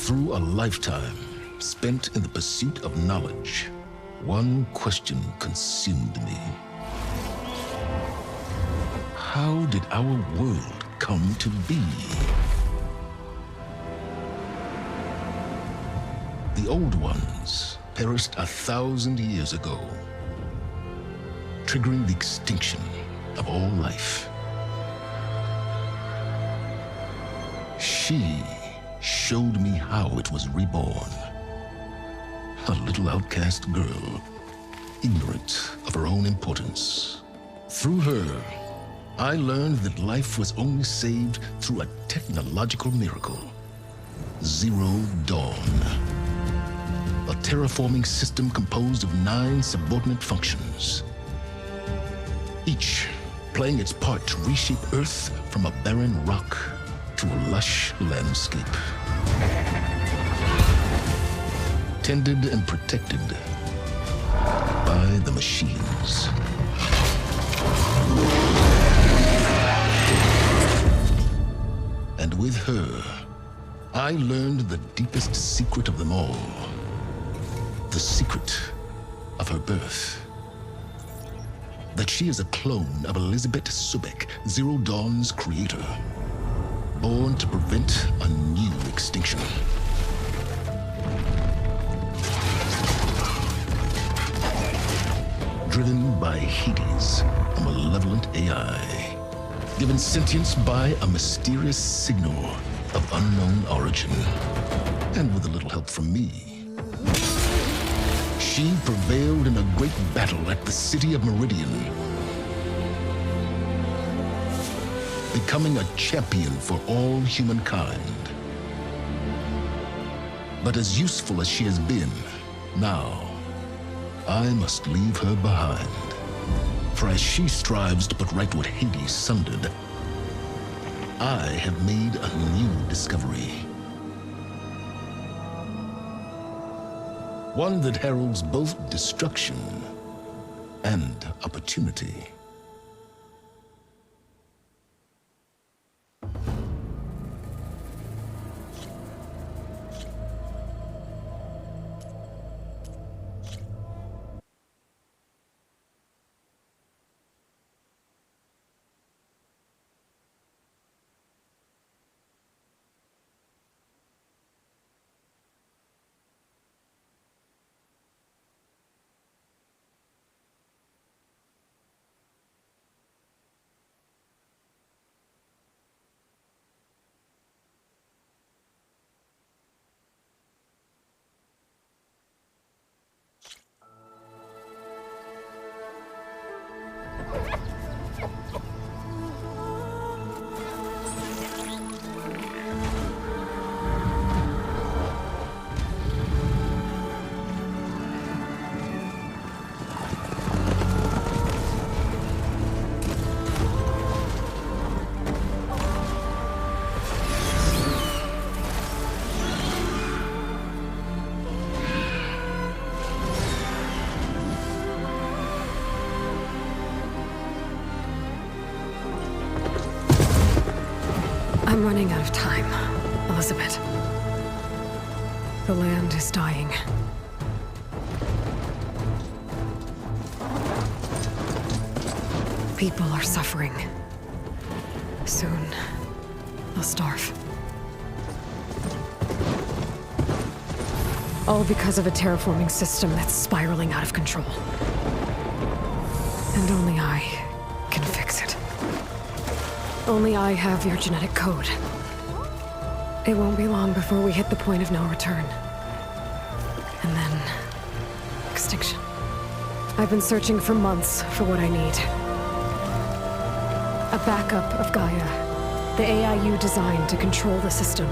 Through a lifetime spent in the pursuit of knowledge, one question consumed me. How did our world come to be? The old ones perished 1,000 years ago, triggering the extinction of all life. She showed me how it was reborn. A little outcast girl, ignorant of her own importance. Through her, I learned that life was only saved through a technological miracle. Zero Dawn. A terraforming system composed of 9 subordinate functions, each playing its part to reshape Earth from a barren rock to a lush landscape. Tended and protected by the machines. And with her, I learned the deepest secret of them all. The secret of her birth. That she is a clone of Elizabeth Subek, Zero Dawn's creator. Born to prevent a new extinction. Driven by Hades, a malevolent AI. Given sentience by a mysterious signal of unknown origin. And with a little help from me, she prevailed in a great battle at the city of Meridian, becoming a champion for all humankind. But as useful as she has been, now I must leave her behind. For as she strives to put right what Hades sundered, I have made a new discovery. One that heralds both destruction and opportunity. I'm running out of time, Elizabeth. The land is dying. People are suffering. Soon, they'll starve. All because of a terraforming system that's spiraling out of control. And only I can fix it. Only I have your genetic code. It won't be long before we hit the point of no return. And then... extinction. I've been searching for months for what I need. A backup of Gaia, the AI you designed to control the system.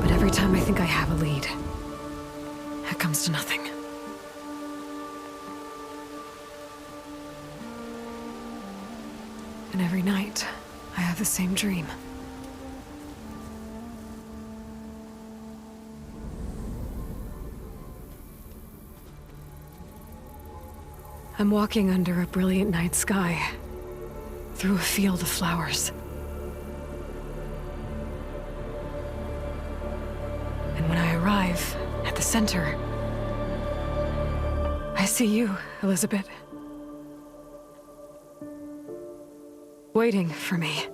But every time I think I have a lead, it comes to nothing. And every night, I have the same dream. I'm walking under a brilliant night sky, through a field of flowers. And when I arrive at the center, I see you, Elizabeth. Waiting for me.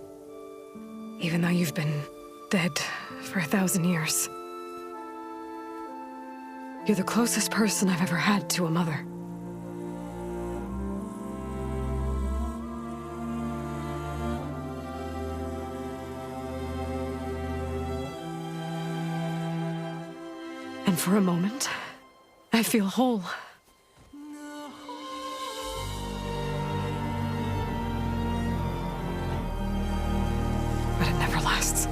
Even though you've been dead for 1,000 years. You're the closest person I've ever had to a mother. And for a moment, I feel whole. But it never lasts.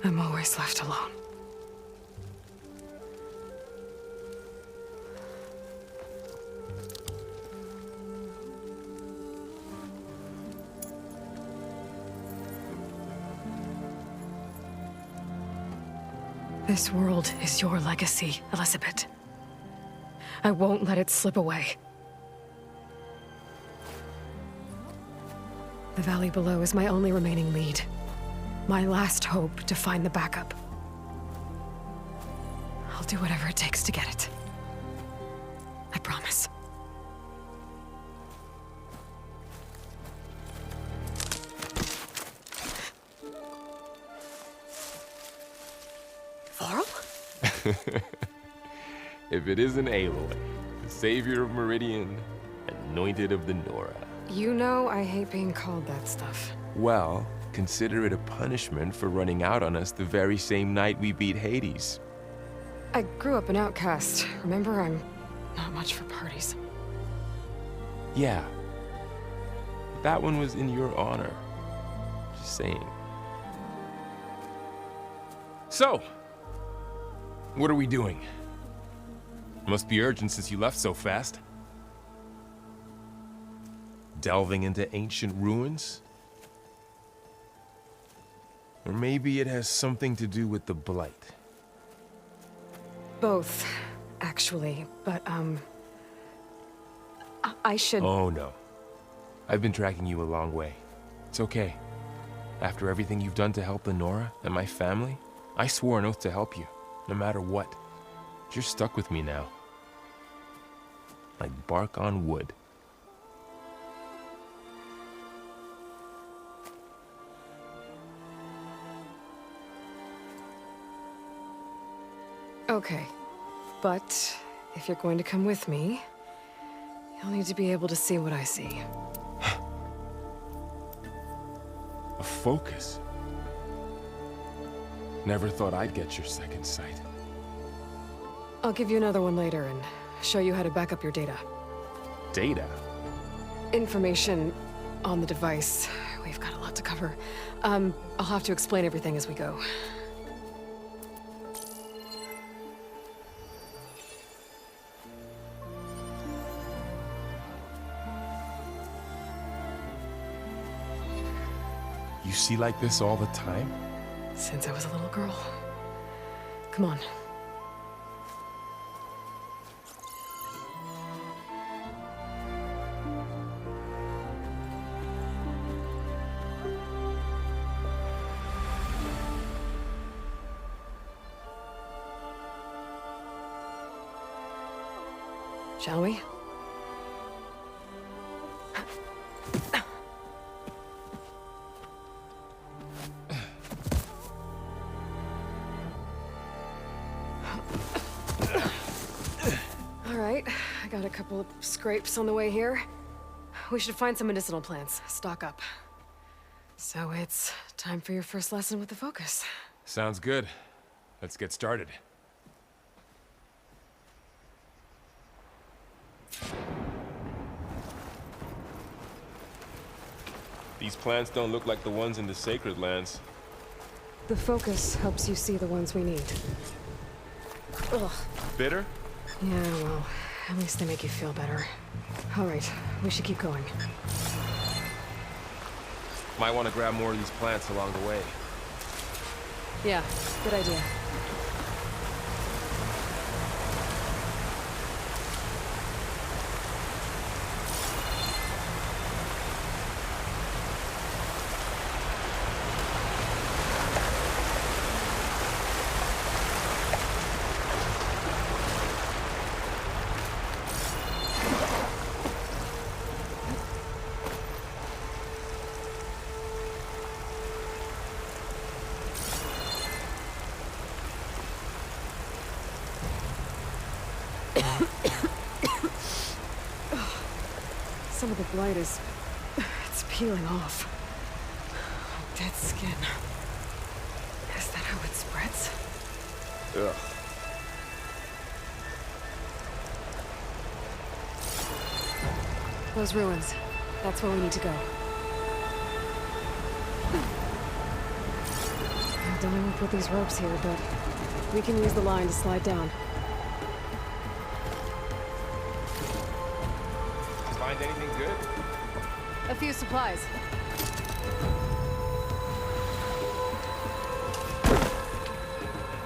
I'm always left alone. This world is your legacy, Elizabeth. I won't let it slip away. The valley below is my only remaining lead. My last hope to find the backup. I'll do whatever it takes to get it. I promise. Varl? If it isn't Eilloi의, the savior of Meridian, anointed of the Nora. You know I hate being called that stuff. Well, consider it a punishment for running out on us the very same night we beat Hades. I grew up an outcast. Remember, I'm not much for parties. Yeah. That one was in your honor. Just saying. So, what are we doing? Must be urgent since you left so fast. Delving into ancient ruins? Or maybe it has something to do with the Blight. Both, actually, but, I should... Oh, no. I've been tracking you a long way. It's okay. After everything you've done to help the Nora and my family, I swore an oath to help you, no matter what. You're stuck with me now. Like bark on wood. Okay, but if you're going to come with me, you'll need to be able to see what I see. A focus? Never thought I'd get your second sight. I'll give you another one later and show you how to back up your data. Data? Information on the device. We've got a lot to cover. I'll have to explain everything as we go. You see like this all the time? Since I was a little girl. Come on. Shall we? All right, I got a couple of scrapes on the way here. We should find some medicinal plants, stock up. So it's time for your first lesson with the focus. Sounds good. Let's get started. These plants don't look like the ones in the Sacred Lands. The focus helps you see the ones we need. Ugh. Bitter? Yeah, well, at least they make you feel better. All right, we should keep going. Might want to grab more of these plants along the way. Yeah, good idea. Some of the blight it's peeling off. Dead skin. Is that how it spreads? Ugh. Those ruins. That's where we need to go. I don't know who put these ropes here, but we can use the line to slide down. Find anything good? A few supplies.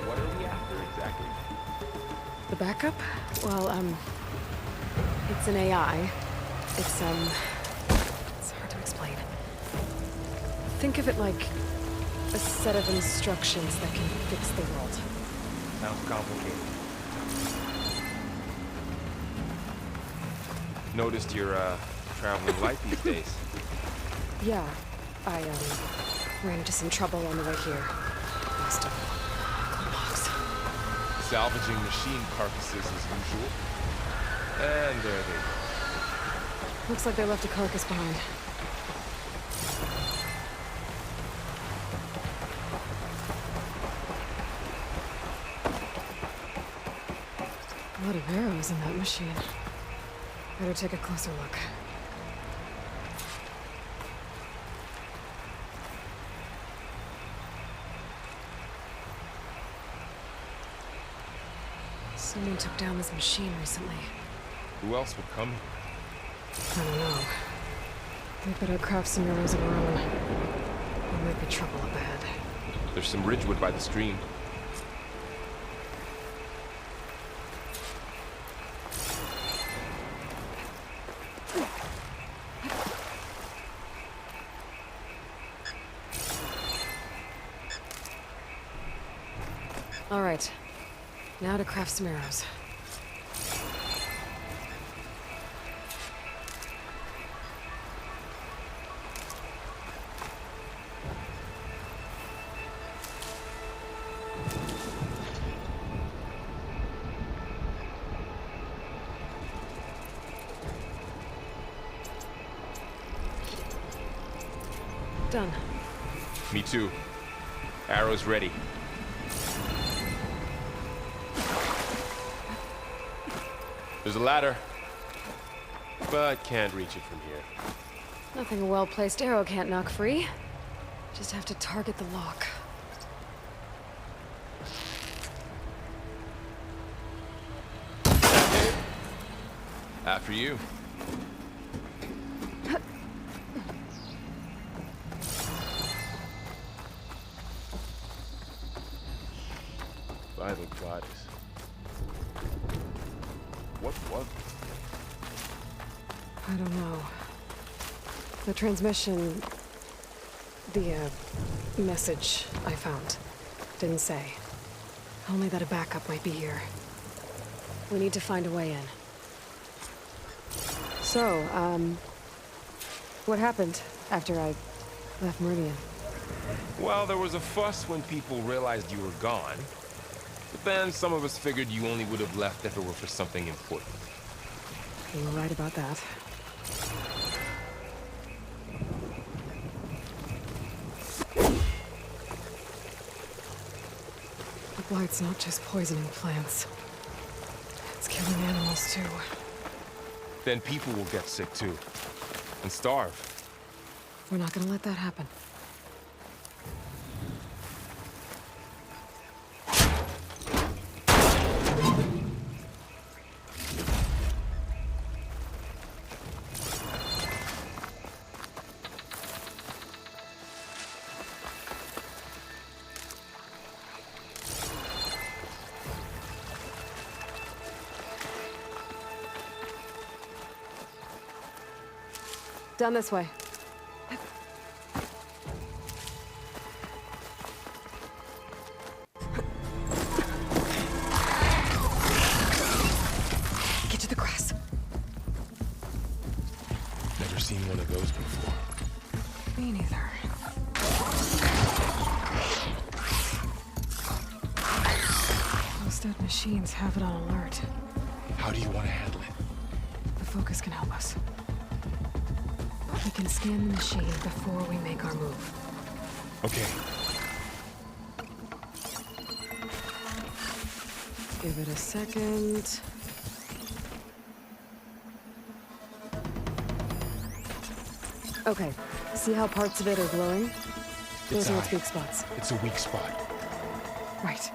What are we after exactly? The backup? Well, it's an AI. It's hard to explain. Think of it like a set of instructions that can fix the world. Sounds complicated. Noticed you're, traveling light these days. Yeah, I, ran into some trouble on the way here. Must have logs. Salvaging machine carcasses as usual. And there they go. Looks like they left a carcass behind. A lot of arrows in that machine. Better take a closer look. Someone took down this machine recently. Who else would come here? I don't know. We better craft some arrows of our own. There might be trouble up ahead. There's some ridgewood by the stream. All right. Now to craft some arrows. Done. Me too. Arrows ready. There's a ladder, but can't reach it from here. Nothing a well-placed arrow can't knock free. Just have to target the lock. After you. By the goddess. What was it? I don't know. The transmission... The, message I found didn't say. Only that a backup might be here. We need to find a way in. So, what happened after I left Meridian? Well, there was a fuss when people realized you were gone. But then some of us figured you only would have left if it were for something important. You were right about that. The blight's not just poisoning plants. It's killing animals, too. Then people will get sick too. And starve. We're not gonna let that happen. Down this way. Get to the grass. Never seen one of those before. Me neither. Those dead machines have it on alert. How do you want to handle it? The focus can help us. We can scan the machine before we make our move. Okay. Give it a second. Okay, see how parts of it are glowing? Those are its eye. weak spots. It's a weak spot. Right.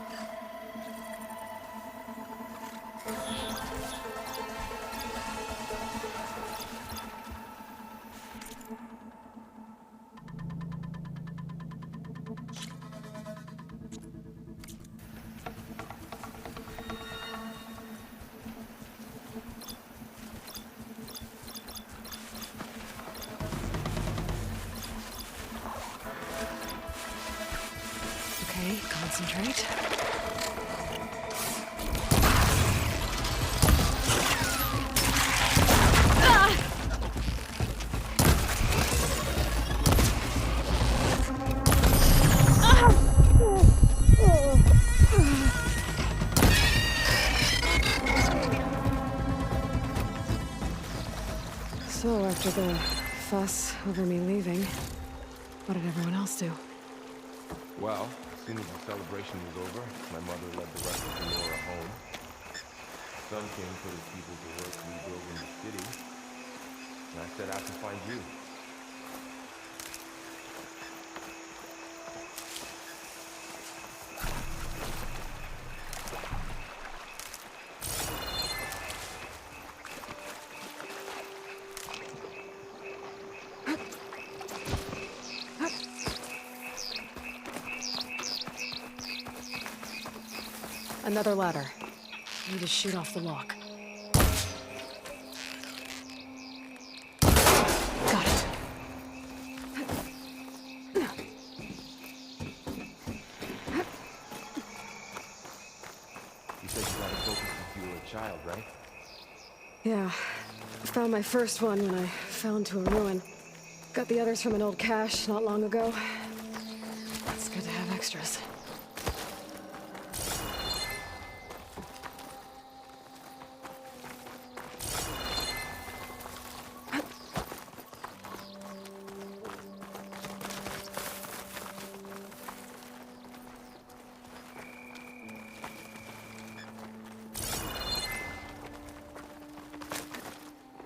Okay, concentrate. So, after the fuss over me leaving, what did everyone else do? Well, as soon as the celebration was over, my mother led the rest of the Nora home. Son came put his people to work rebuilding the city, and I set out to find you. Another ladder. Need to shoot off the lock. Got it. You said you got a focus since you were a child, right? Yeah. Found my first one when I fell into a ruin. Got the others from an old cache not long ago. It's good to have extras.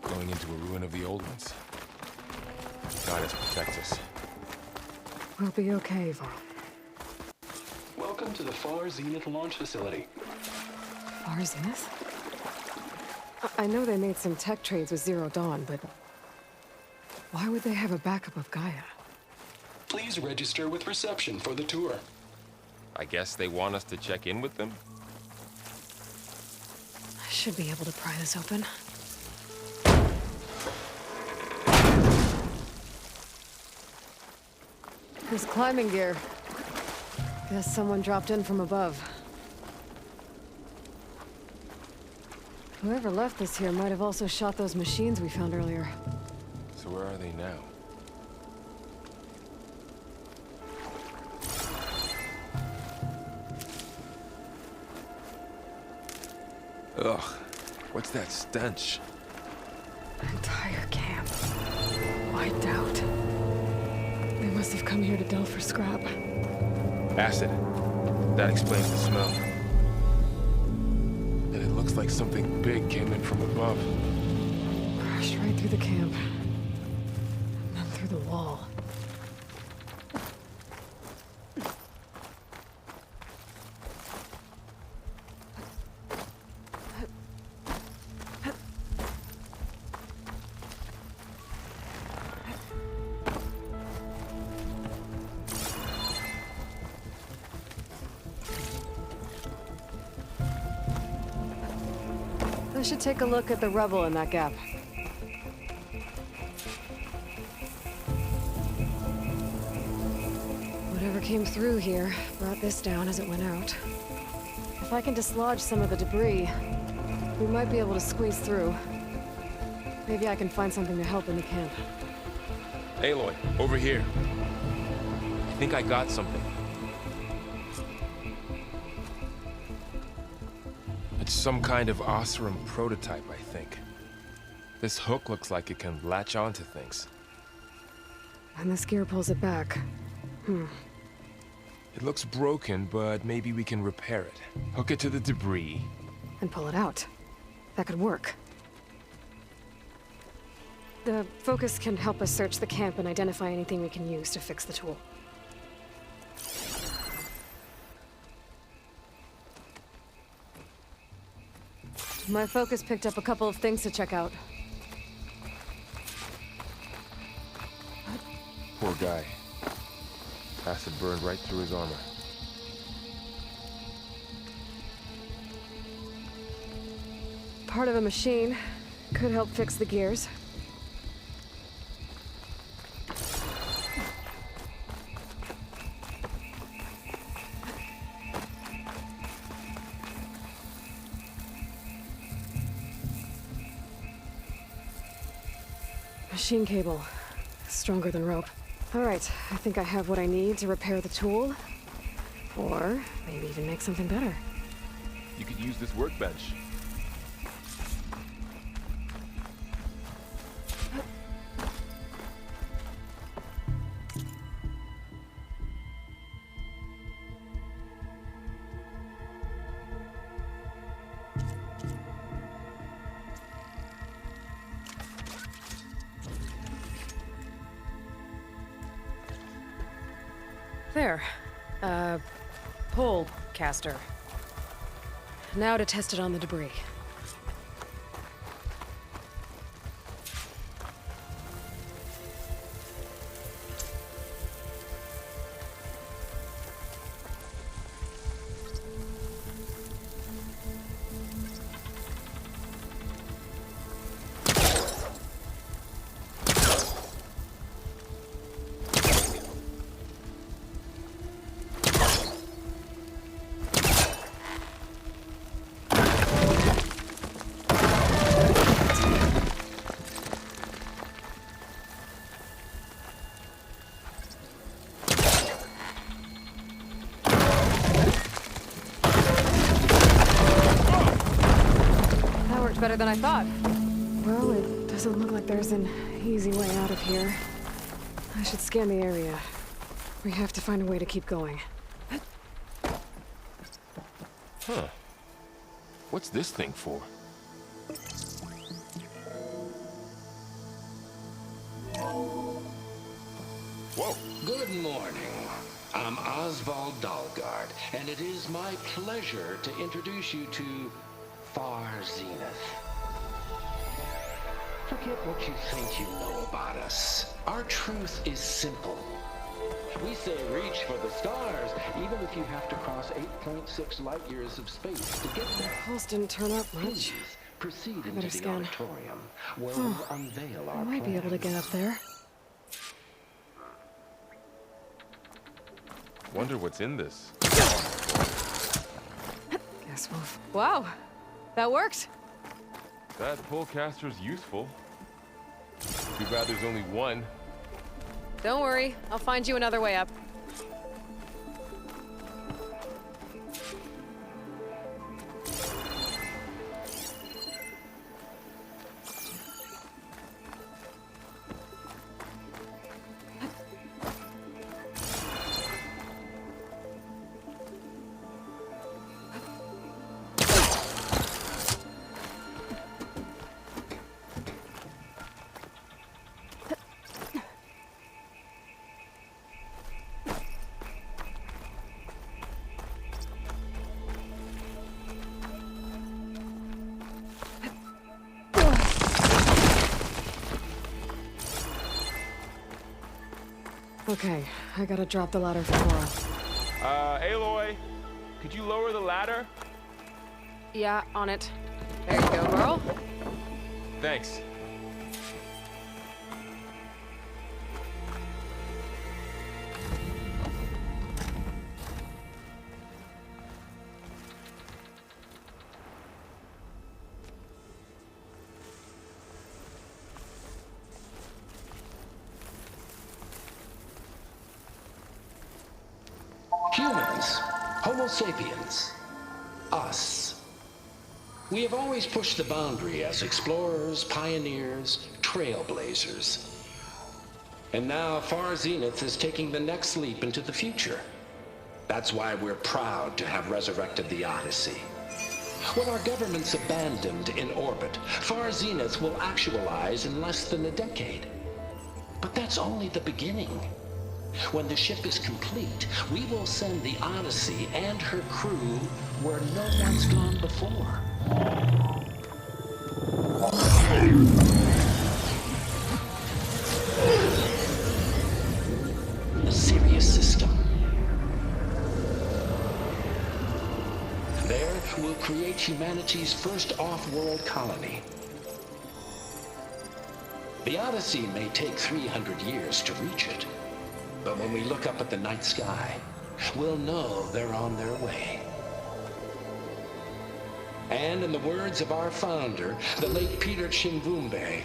Going into a ruin of the old ones. Goddess protect us. We'll be okay, Varl. Welcome to the Far Zenith launch facility. Far Zenith? I know they made some tech trades with Zero Dawn, but why would they have a backup of Gaia? Please register with reception for the tour. I guess they want us to check in with them? I should be able to pry this open. There's climbing gear. Guess someone dropped in from above. Whoever left this here might have also shot those machines we found earlier. So where are they now? Ugh, what's that stench? Entire camp. Wiped out. They must have come here to delve for scrap. Acid. That explains the smell. And it looks like something big came in from above. Crashed right through the camp. And then through the wall. I should take a look at the rubble in that gap. Whoever came through here brought this down as it went out. If I can dislodge some of the debris, we might be able to squeeze through. Maybe I can find something to help in the camp. Aloy, over here. I think I got something. It's some kind of Oseram prototype, I think. This hook looks like it can latch onto things. And this gear pulls it back. It looks broken, but maybe we can repair it. Hook it to the debris. And pull it out. That could work. The focus can help us search the camp and identify anything we can use to fix the tool. My focus picked up a couple of things to check out. Poor guy. Acid burned right through his armor. Part of a machine. Could help fix the gears. Machine cable. Stronger than rope. All right, I think I have what I need to repair the tool. Or maybe even make something better. You could use this workbench. There. Pole caster. Now to test it on the debris. Better than I thought. Well, it doesn't look like there's an easy way out of here. I should scan the area. We have to find a way to keep going. Huh. What's this thing for? Whoa. Good morning. I'm Oswald Dalgard, and it is my pleasure to introduce you to Far Zenith. Forget what you think you know about us. Our truth is simple. We say reach for the stars, even if you have to cross 8.6 light years of space to get there. Pulse didn't turn up much. Please proceed into the scan. auditorium, where we'll unveil our I might be able to get up there. Wonder what's in this. Guess we'll... Wow! That worked! That pullcaster's useful. Too bad there's only one. Don't worry, I'll find you another way up. Okay, I gotta drop the ladder for Cora. Aloy, could you lower the ladder? Yeah, on it. There you go, girl. Thanks. humans, Homo sapiens, us. We have always pushed the boundary as explorers, pioneers, trailblazers. And now Far Zenith is taking the next leap into the future. That's why we're proud to have resurrected the Odyssey. What our governments abandoned in orbit, Far Zenith will actualize in less than a decade. But that's only the beginning. When the ship is complete, we will send the Odyssey and her crew where no one's gone before. A Sirius system. There, we'll create humanity's first off-world colony. The Odyssey may take 300 years to reach it, but when we look up at the night sky, we'll know they're on their way. And in the words of our founder, the late Peter Chimbumbe,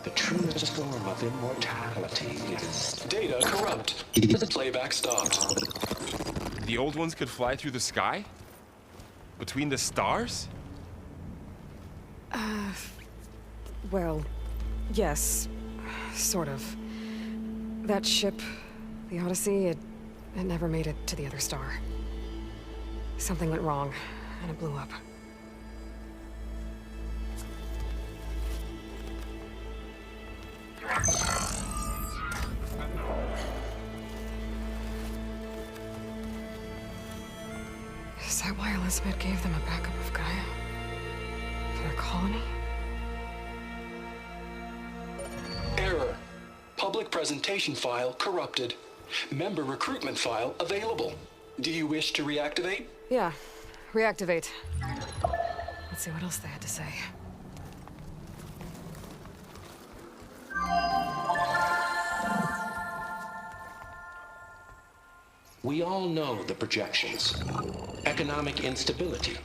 the truest form of immortality is... Data corrupt. Playback stopped. The old ones could fly through the sky? Between the stars? Well, yes, sort of. That ship, the Odyssey, it never made it to the other star. Something went wrong, and it blew up. Is that why Elizabeth gave them a backup of Gaia? For their colony? Error. Public presentation file corrupted. Member recruitment file available. Do you wish to reactivate? Yeah, reactivate. Let's see what else they had to say. We all know the projections. Economic instability,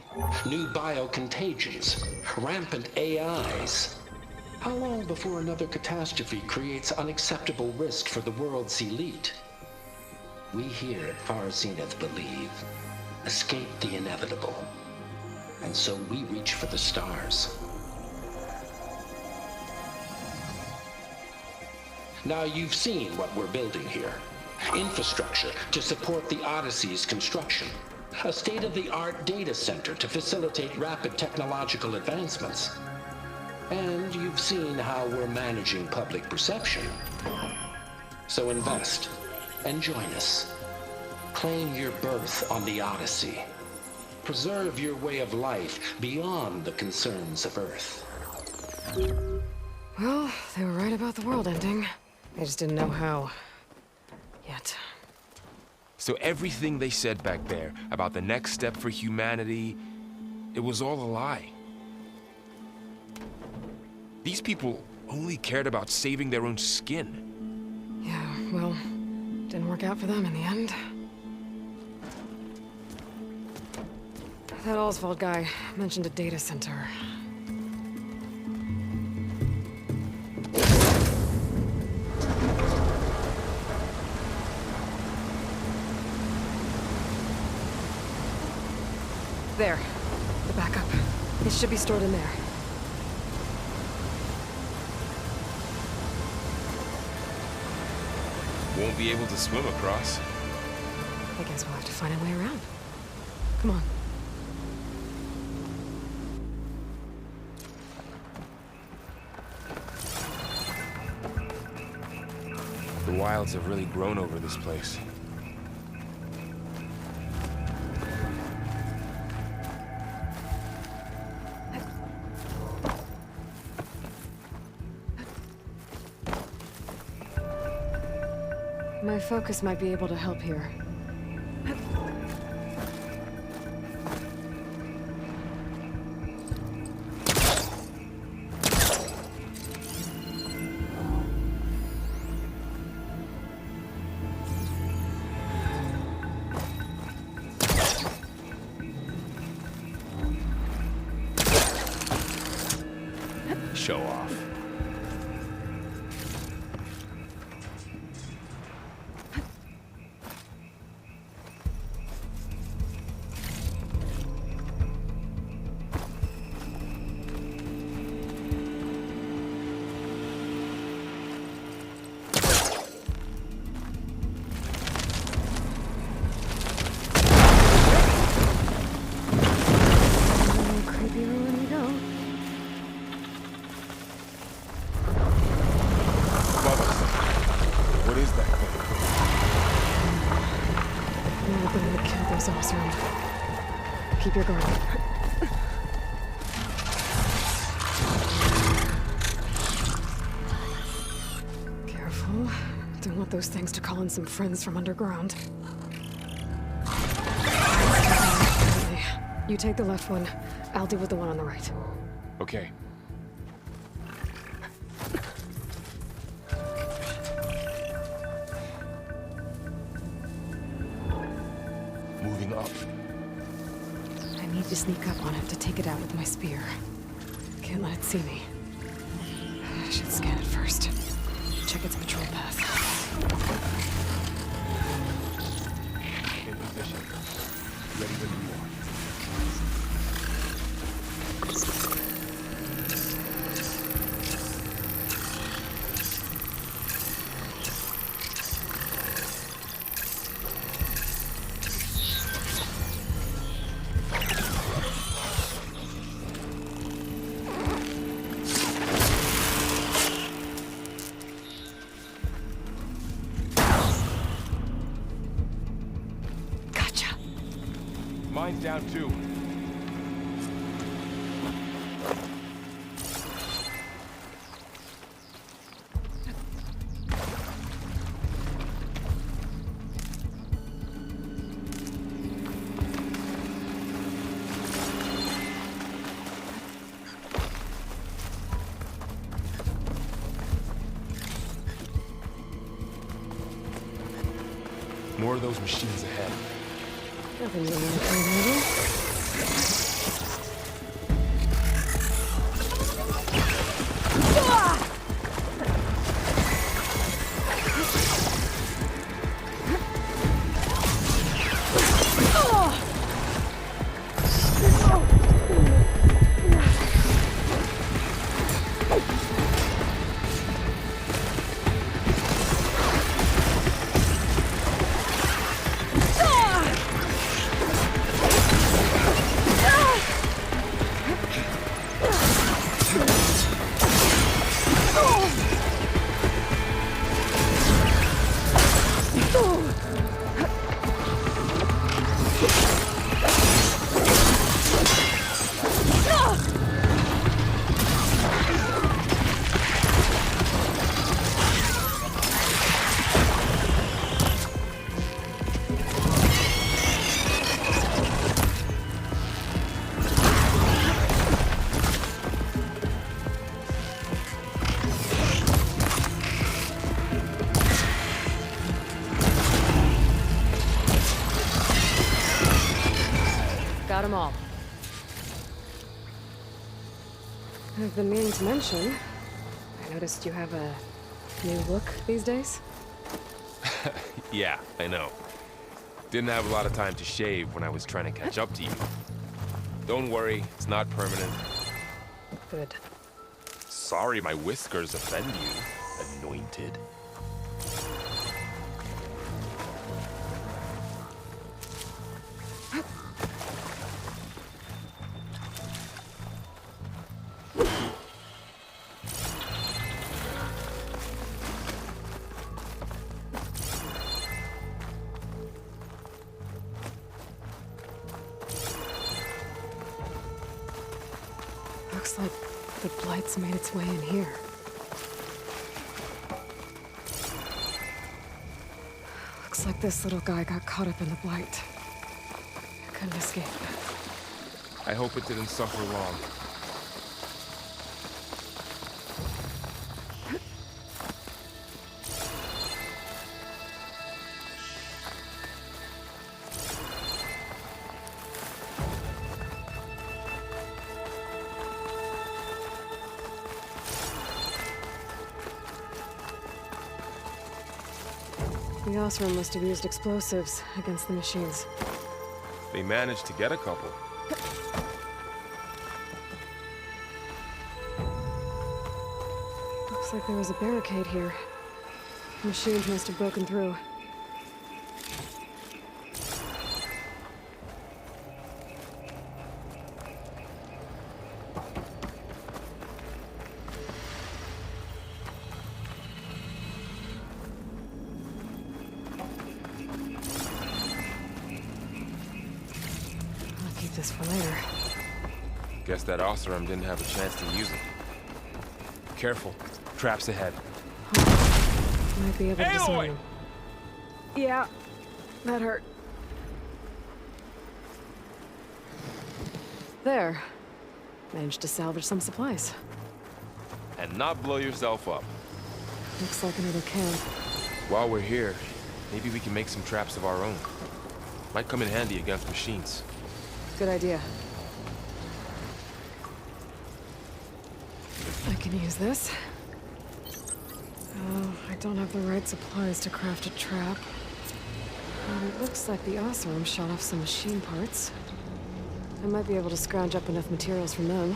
new biocontagions, rampant AIs. How long before another catastrophe creates unacceptable risk for the world's elite? We here at Far Zenith believe, escape the inevitable. And so we reach for the stars. Now you've seen what we're building here. Infrastructure to support the Odyssey's construction. A state-of-the-art data center to facilitate rapid technological advancements. And you've seen how we're managing public perception. So invest and join us. Claim your berth on the Odyssey. Preserve your way of life beyond the concerns of Earth. Well, they were right about the world ending. They just didn't know how. Yet. So everything they said back there about the next step for humanity, it was all a lie. These people only cared about saving their own skin. Yeah, well, didn't work out for them in the end. That Oswald guy mentioned a data center. There. The backup. It should be stored in there. Won't be able to swim across. I guess we'll have to find a way around. Come on. The wilds have really grown over this place. My focus might be able to help here. Show off. We're going to kill those Osram. Keep your guard up. Careful. Don't want those things to call in some friends from underground. You take the left one. I'll deal with the one on the right. Okay. Moving up. I need to sneak up on it to take it out with my spear. Can't let it see me. I should scan it first. Check its patrol path. In position. Ready when you are. Gotcha. Mine's down too. More of those machines ahead. Nothing you want to do, Got them all. I've been meaning to mention, I noticed you have a new look these days. Yeah, I know. Didn't have a lot of time to shave when I was trying to catch up to you. Don't worry, it's not permanent. Good. Sorry my whiskers offend you, anointed. Looks like the Blight's made its way in here. Looks like this little guy got caught up in the Blight. Couldn't escape. I hope it didn't suffer long. The Osram must have used explosives against the machines. They managed to get a couple. Looks like there was a barricade here. Machines must have broken through. keep this for later. Guess that Oseram didn't have a chance to use it. Careful. Traps ahead. Might be able to discern Aloy! them. Yeah, that hurt. There. Managed to salvage some supplies. And not blow yourself up. Looks like another camp. While we're here, maybe we can make some traps of our own. Might come in handy against machines. Good idea. I can use this. Oh, I don't have the right supplies to craft a trap. It looks like the Oseram shot off some machine parts. I might be able to scrounge up enough materials from them.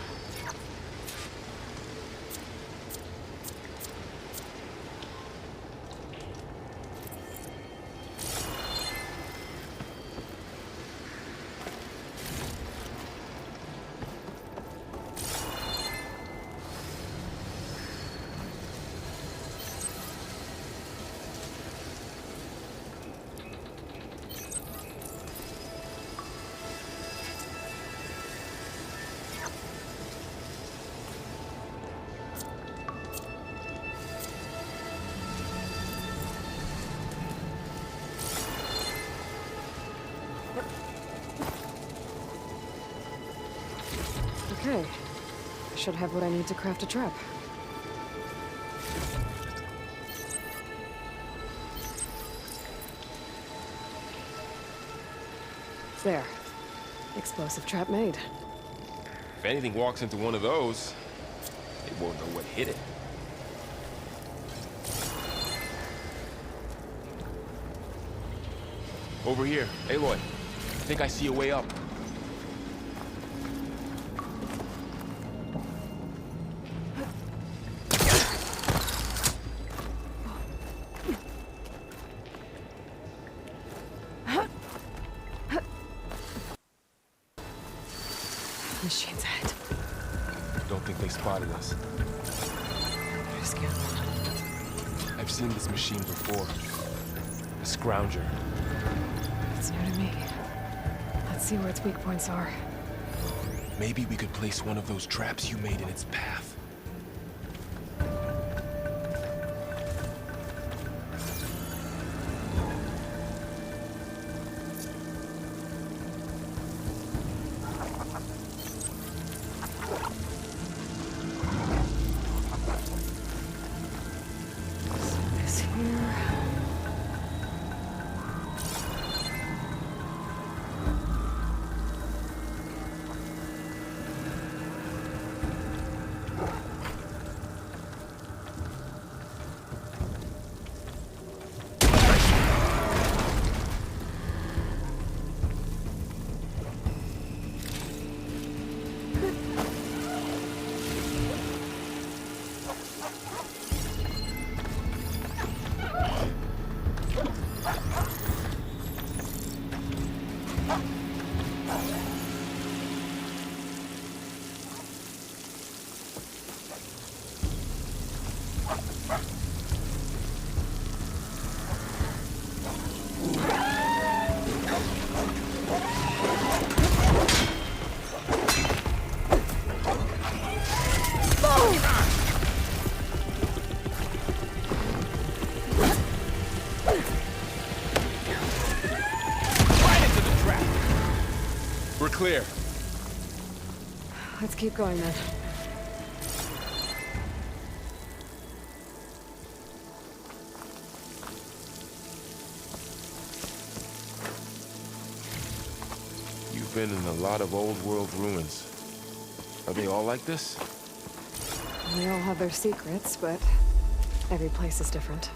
Okay. I should have what I need to craft a trap. There. Explosive trap made. If anything walks into one of those, they won't know what hit it. Over here, Aloy. I think I see a way up. Machine's ahead. Don't think they spotted us. Just get one. I've seen this machine before. A scrounger. It's new to me. Let's see where its weak points are. Maybe we could place one of those traps you made in its path. This here. We're clear. Let's keep going then. You've been in a lot of old world ruins. Are they all like this? They all have their secrets, but every place is different.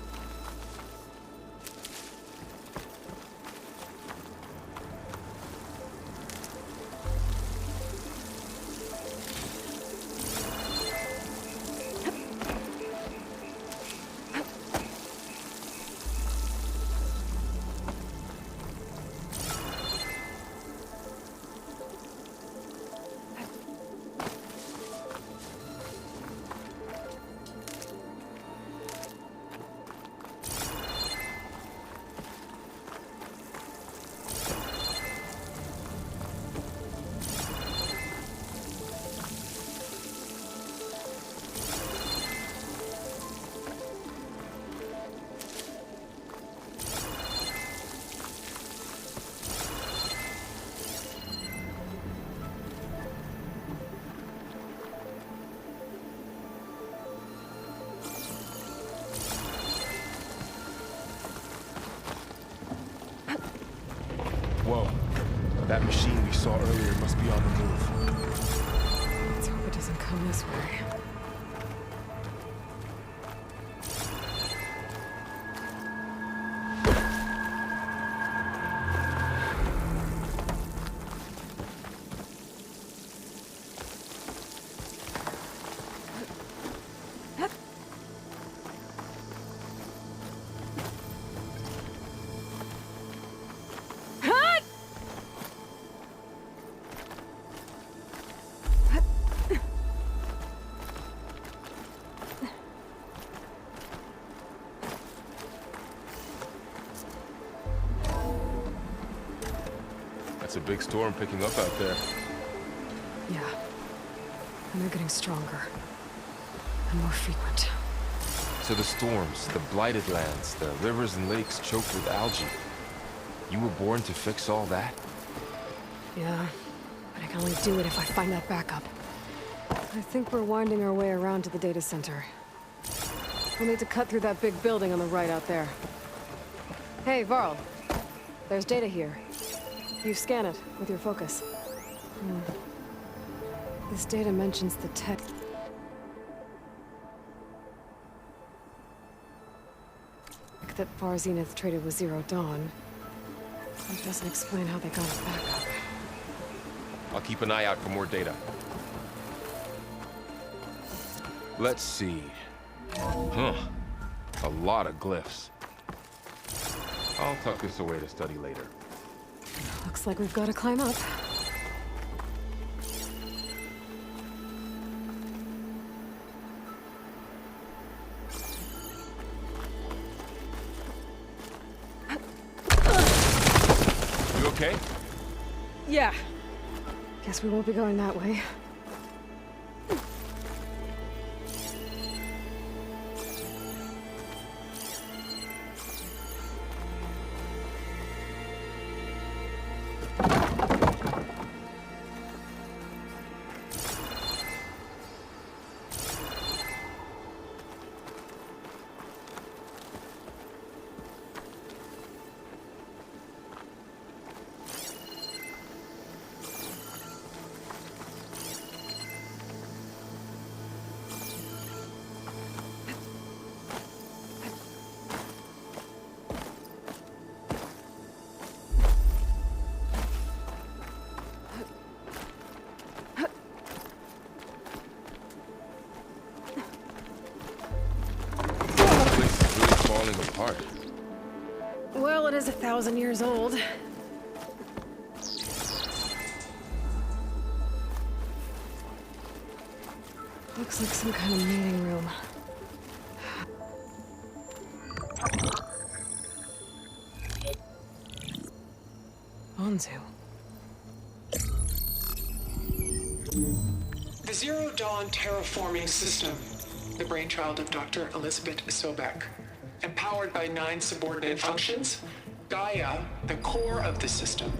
Whoa. That machine we saw earlier must be on the move. Let's hope it doesn't come this way. It's a big storm picking up out there. Yeah. And they're getting stronger. And more frequent. So the storms, the blighted lands, the rivers and lakes choked with algae. You were born to fix all that? Yeah. But I can only do it if I find that backup. I think we're winding our way around to the data center. We'll need to cut through that big building on the right out there. Hey, Varl. There's data here. You scan it with your focus. This data mentions the tech that Far Zenith traded with Zero Dawn. It doesn't explain how they got it back up. I'll keep an eye out for more data. Let's see. Huh. A lot of glyphs. I'll tuck this away to study later. Looks like we've got to climb up. You okay? Yeah. Guess we won't be going that way. Apart. Well, it is 1,000 years old. Looks like some kind of meeting room. Anzu. The Zero Dawn terraforming system, the brainchild of Dr. Elizabeth Sobek. Empowered by 9 subordinate functions, Gaia, the core of the system,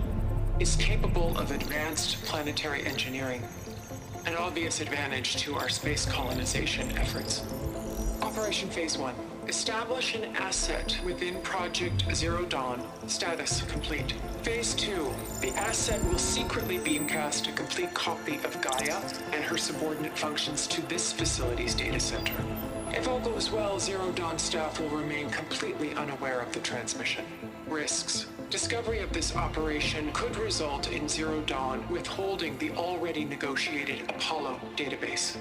is capable of advanced planetary engineering, an obvious advantage to our space colonization efforts. Operation Phase 1. Establish an asset within Project Zero Dawn. Status complete. Phase 2. The asset will secretly beamcast a complete copy of Gaia and her subordinate functions to this facility's data center. If all goes well, Zero Dawn staff will remain completely unaware of the transmission. Risks. Discovery of this operation could result in Zero Dawn withholding the already negotiated Apollo database.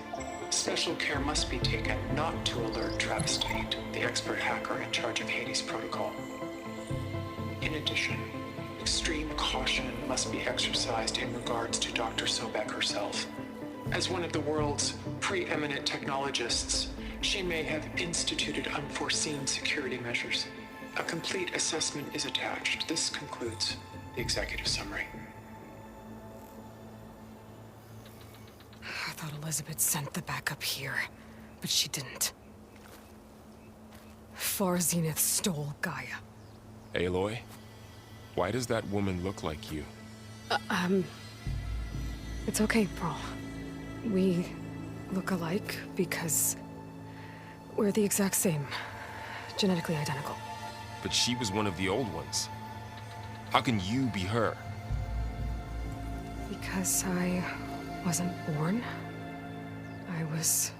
Special care must be taken not to alert Travis Tate, the expert hacker in charge of Hades Protocol. In addition, extreme caution must be exercised in regards to Dr. Sobek herself. As one of the world's preeminent technologists, she may have instituted unforeseen security measures. A complete assessment is attached. This concludes the executive summary. I thought Elizabeth sent the backup here, but she didn't. Far Zenith stole Gaia. Aloy? Why does that woman look like you? It's okay, Pearl. We look alike because we're the exact same. Genetically identical. But she was one of the old ones. How can you be her? Because I wasn't born. I was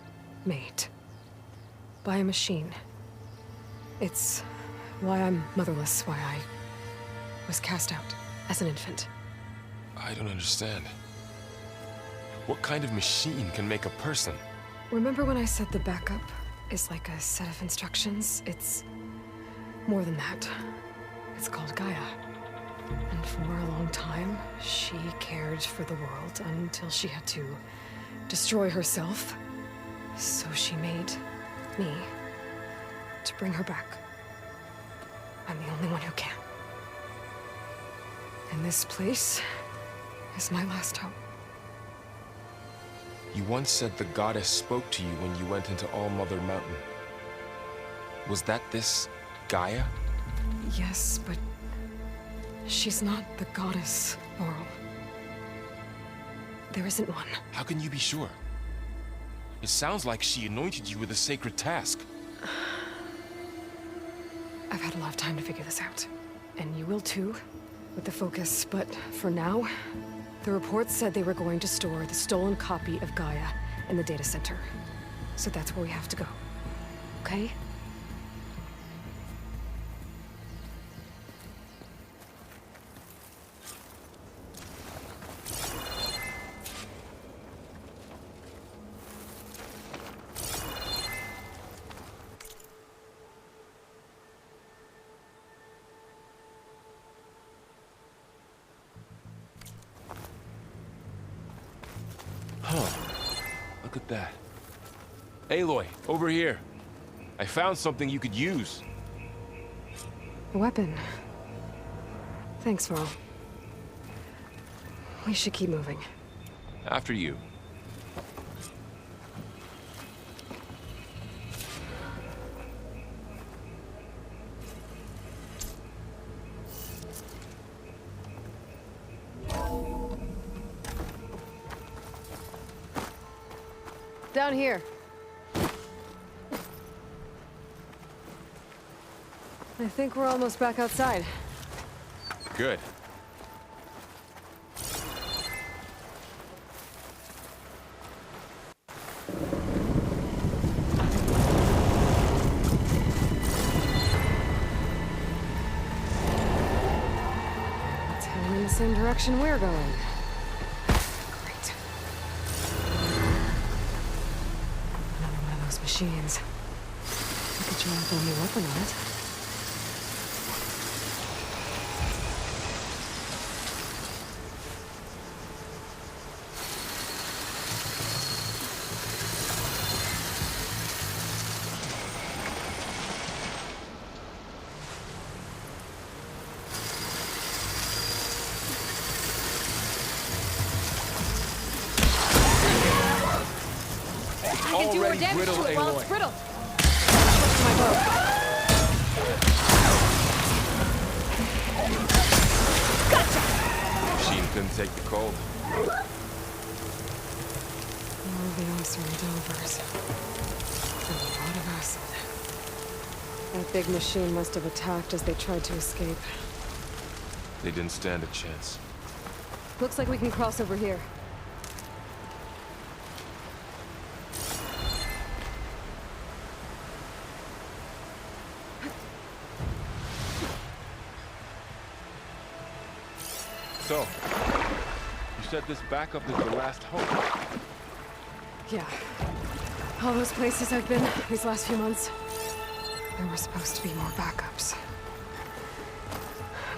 made. By a machine. It's why I'm motherless, why I was cast out as an infant. I don't understand. What kind of machine can make a person? Remember when I said the backup is like a set of instructions? It's more than that. It's called Gaia. And for a long time, she cared for the world until she had to destroy herself. So she made me to bring her back. I'm the only one who can. And this place is my last hope. You once said the goddess spoke to you when you went into All Mother Mountain. Was that this Gaia? Yes, but she's not the goddess, Laurel. There isn't one. How can you be sure? It sounds like she anointed you with a sacred task. I've had a lot of time to figure this out. And you will too, with the focus. But for now, the reports said they were going to store the stolen copy of Gaia in the data center. So that's where we have to go. Okay? Look at that. Aloy, over here. I found something you could use. A weapon. Thanks, Val. We should keep moving. After you. Down here. I think we're almost back outside. Good. It's heading in the same direction we're going. Great. Another one of those machines. We could try a new weapon on it. Already brittle, Aloy. Brittle. My boat. Machine couldn't take the cold. More of the Osram Delvers. And a lot of acid. That big machine must have attacked as they tried to escape. They didn't stand a chance. Looks like we can cross over here. So, you said this backup is the last hope. Yeah. All those places I've been these last few months, there were supposed to be more backups.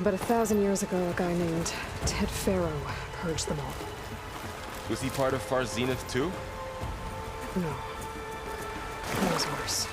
But 1,000 years ago, a guy named Ted Pharaoh purged them all. Was he part of Far Zenith too? No. It was worse.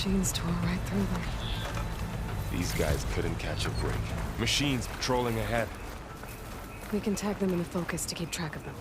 Machines tore right through them. These guys couldn't catch a break. Machines patrolling ahead. We can tag them in the focus to keep track of them.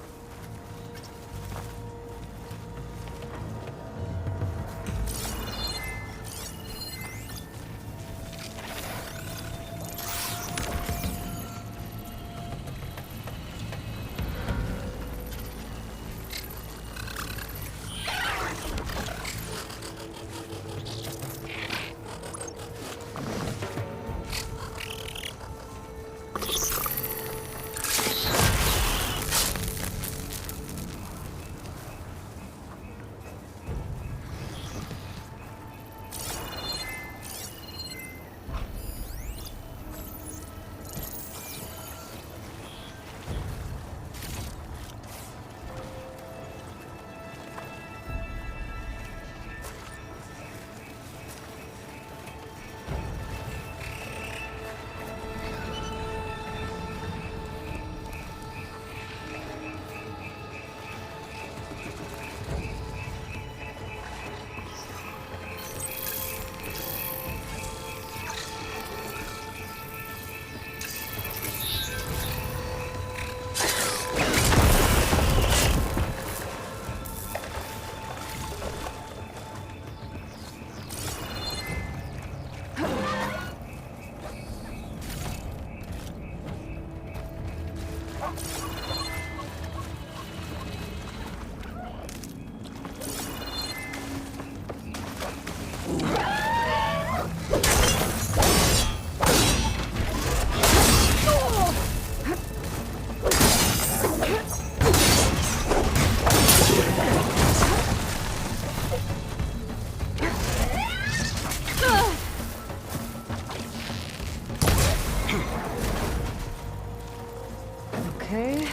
Okay,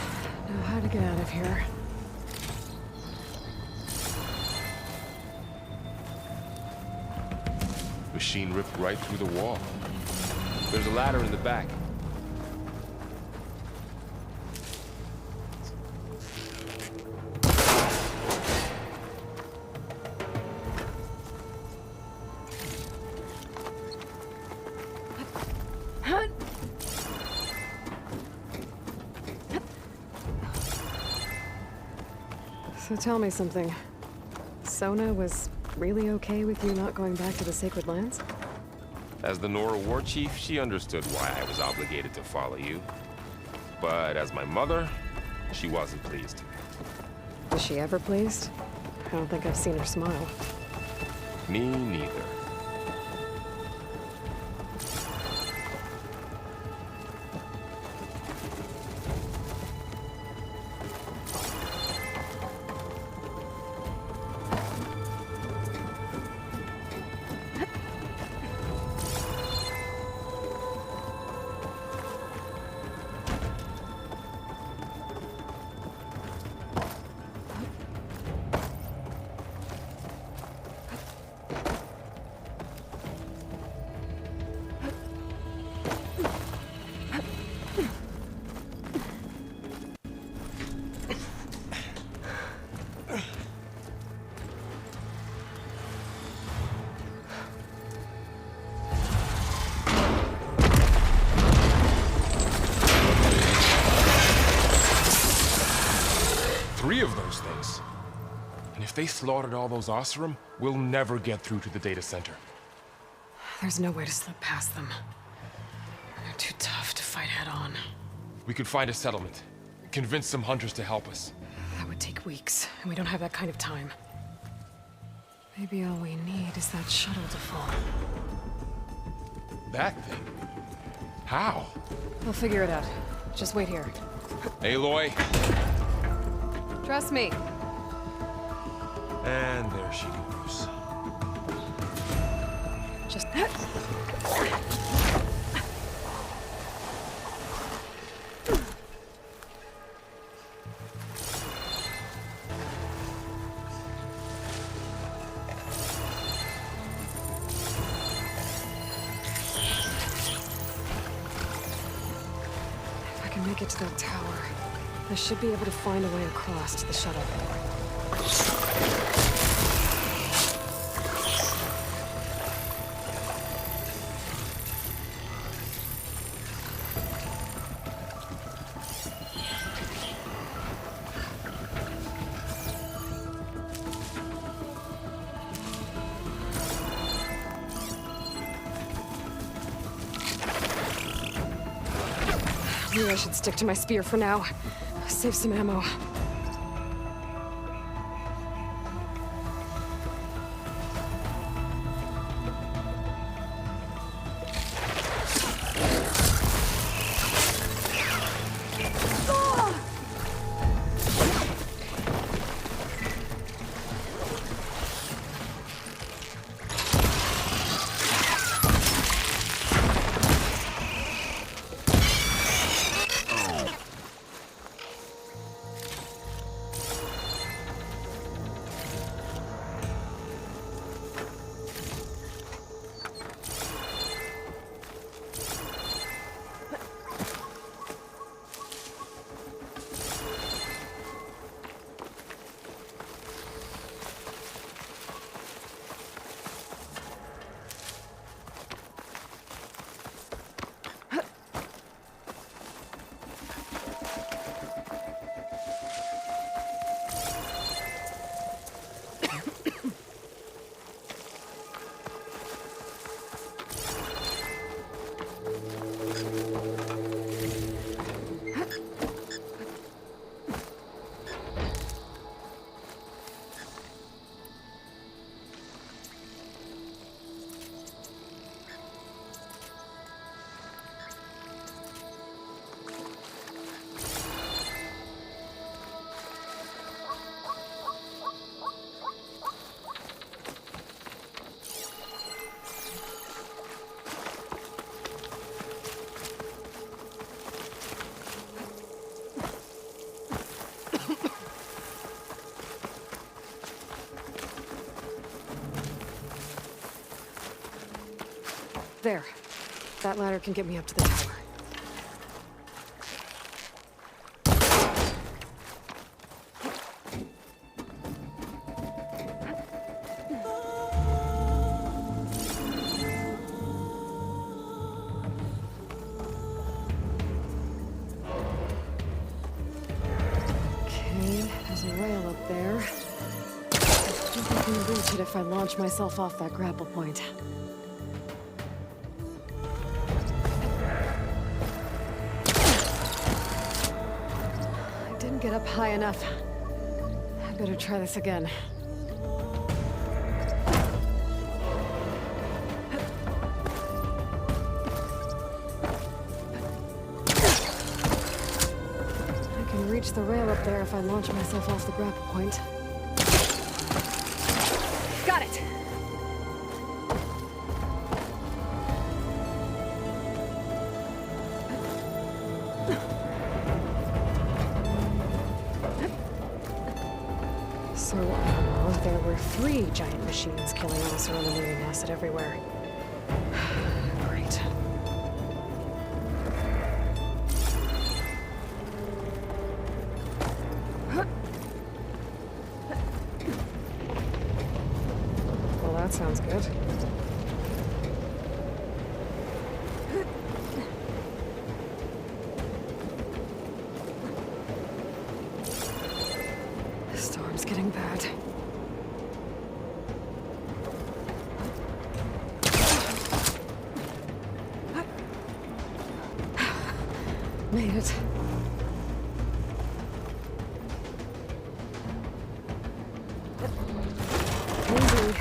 now how to get out of here. Machine ripped right through the wall. There's a ladder in the back. So tell me something. Sona was really okay with you not going back to the Sacred Lands? As the Nora war chief, she understood why I was obligated to follow you. But as my mother, she wasn't pleased. Is she ever pleased? I don't think I've seen her smile. Me neither. Three of those things. And if they slaughtered all those Oseram, we'll never get through to the data center. There's no way to slip past them. They're too tough to fight head on. We could find a settlement. Convince some hunters to help us. That would take weeks, and we don't have that kind of time. Maybe all we need is that shuttle to fall. That thing? How? We'll figure it out. Just wait here. Aloy. Trust me. And there she goes. Just... If I can make it to that tower, I should be able to find a way across to the shuttle. Maybe I should stick to my spear for now. Save some ammo. There. That ladder can get me up to the tower. Okay, there's a rail up there. I think I can reach it if I launch myself off that grapple point. Get up high enough. I better try this again. I can reach the rail up there if I launch myself off the grapple point. Got it! So, there were 3 giant machines killing us around the moving acid everywhere. Great. Well, that sounds good. The storm's getting bad. Made it. Indeed.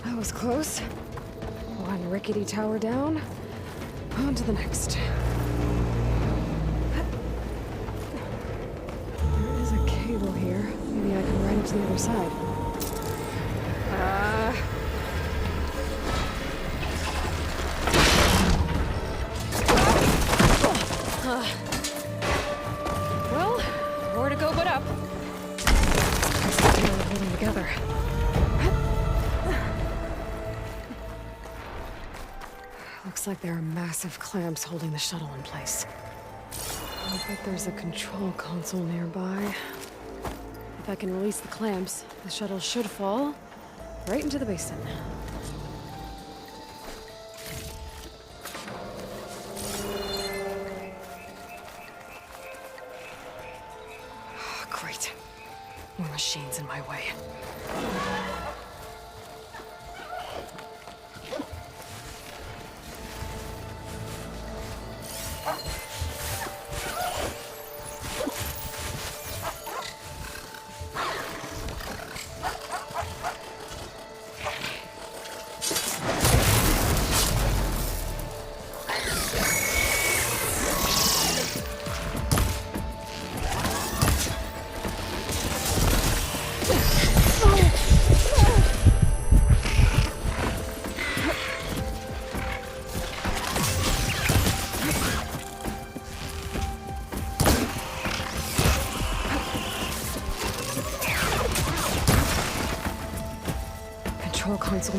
That was close. One rickety tower down. On to the next. There is a cable here. Maybe I can ride it to the other side. Well, more to go but up. Still holding together. Looks like there are massive clamps holding the shuttle in place. I bet there's a control console nearby. If I can release the clamps, the shuttle should fall right into the basin. Great. More machines in my way.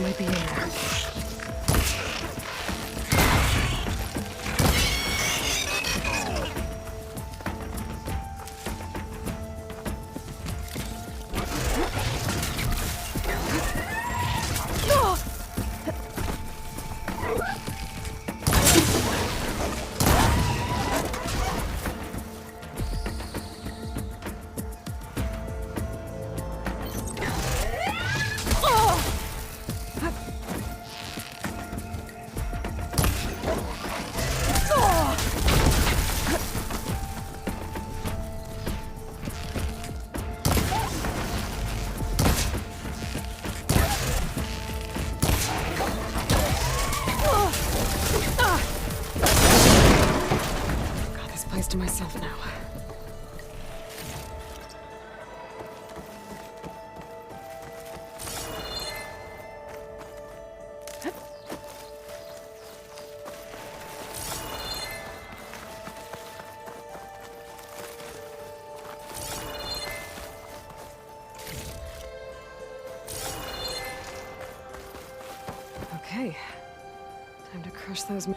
Something might be in there. To myself now. Okay, time to crush those.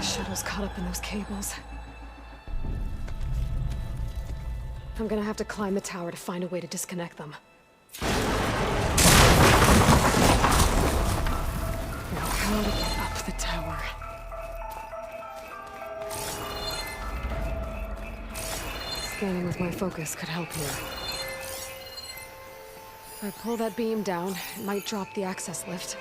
Shuttle's caught up in those cables. I'm gonna have to climb the tower to find a way to disconnect them. Now how to get up the tower? Scanning with my focus could help here. If I pull that beam down, it might drop the access lift.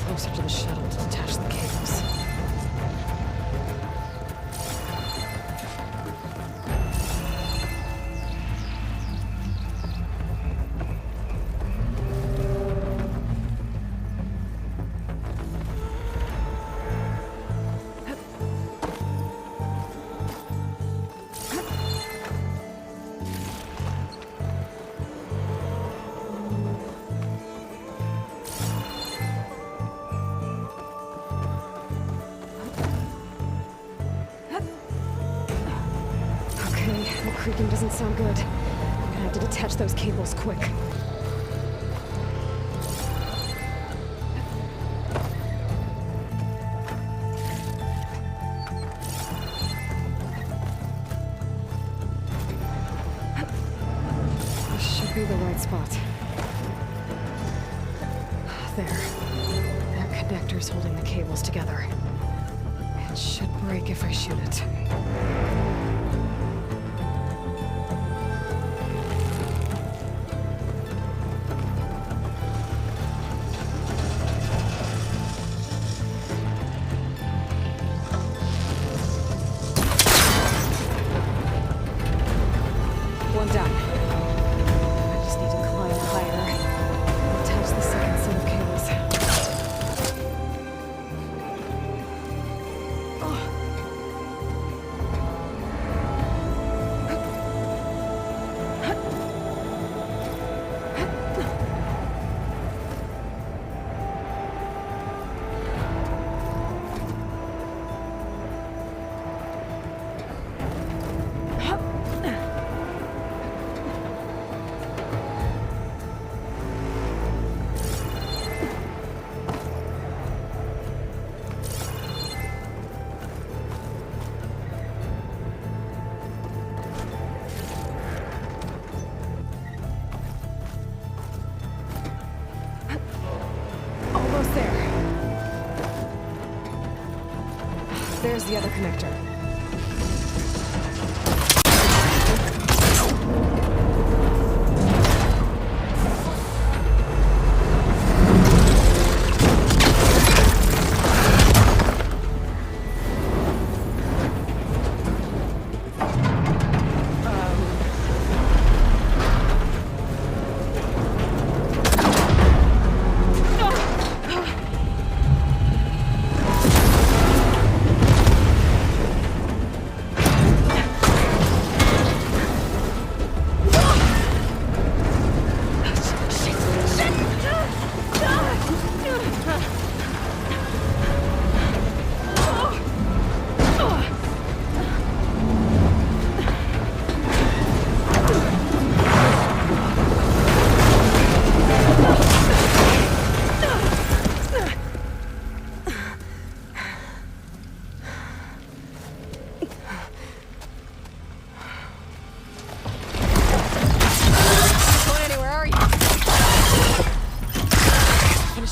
Closer to the shuttle to detach the cables. Creaking doesn't sound good. I'm gonna have to detach those cables quick. This should be the right spot. There. That connector's holding the cables together. It should break if I shoot it. one down. I just need to climb higher and attach the second set of cables. Almost there. There's the other connector.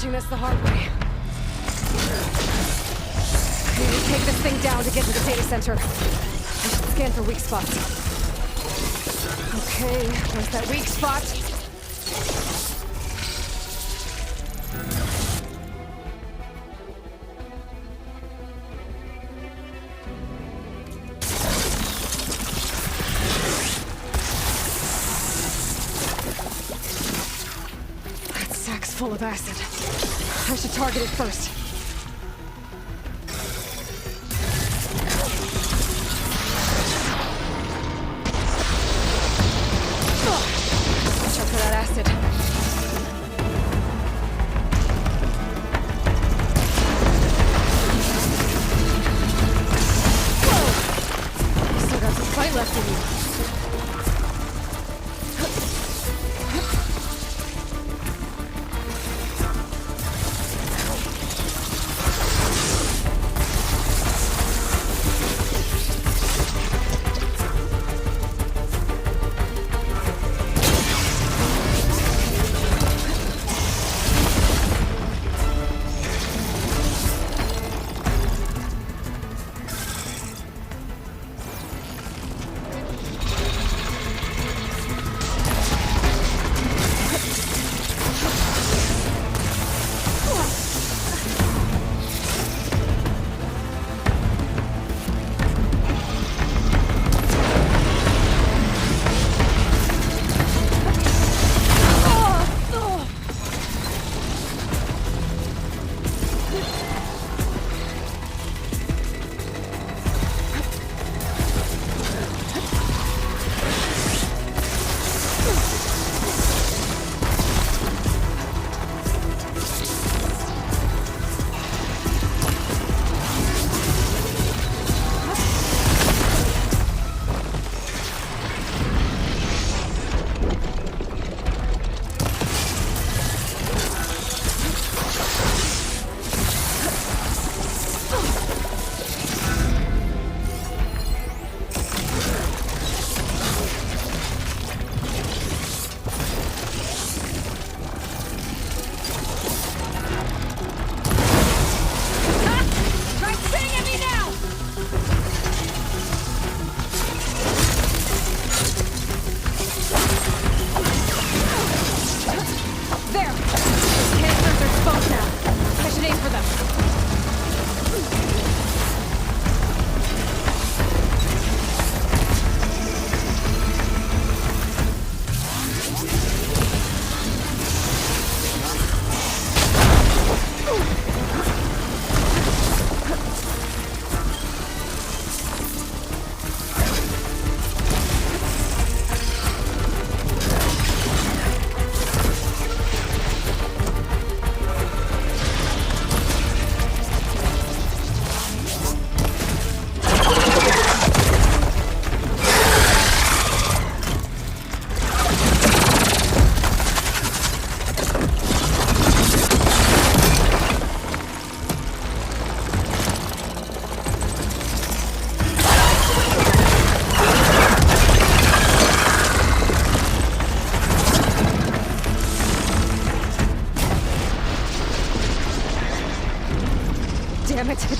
This the hard way. I need to take this thing down to get to the data center. I should scan for weak spots. Okay, there's that weak spot. That sack's full of acid. I should target it first. Watch out for that acid. Whoa! You still got some fight left in you.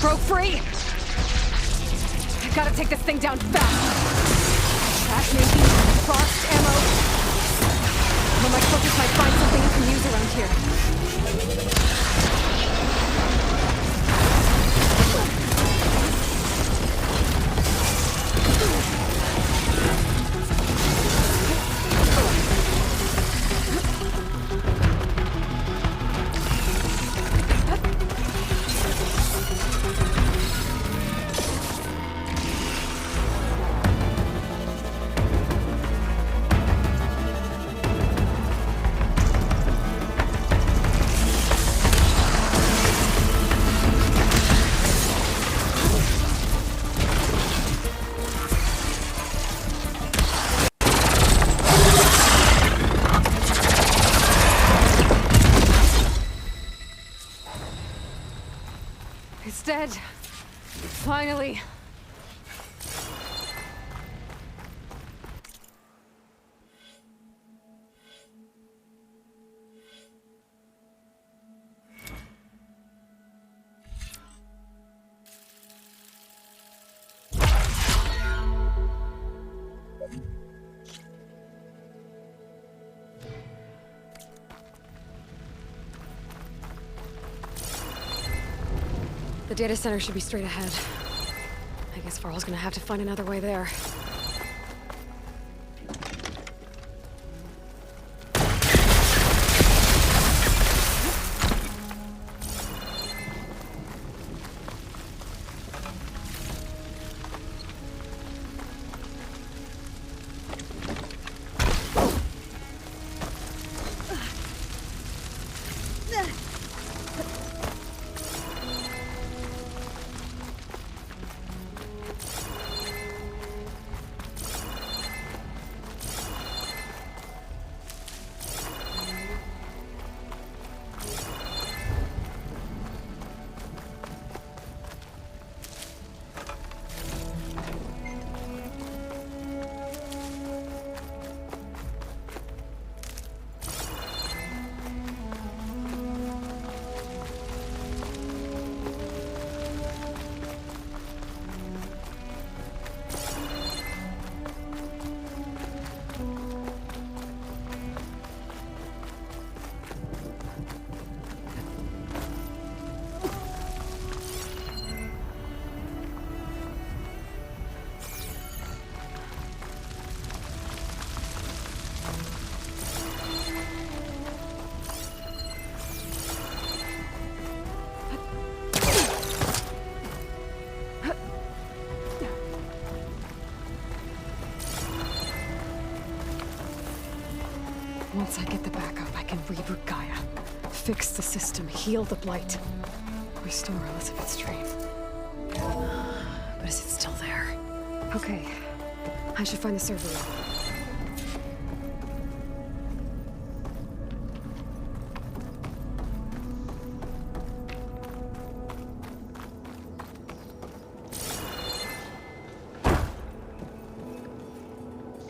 broke free? I gotta take this thing down fast. Trash making, boxed ammo. Well, my focus might find something you can use around here. It's dead. Finally. The data center should be straight ahead. I guess Farrell's gonna have to find another way there. Once I get the backup, I can reboot Gaia, fix the system, heal the blight, restore Elizabeth's dream. But is it still there? Okay, I should find the server room.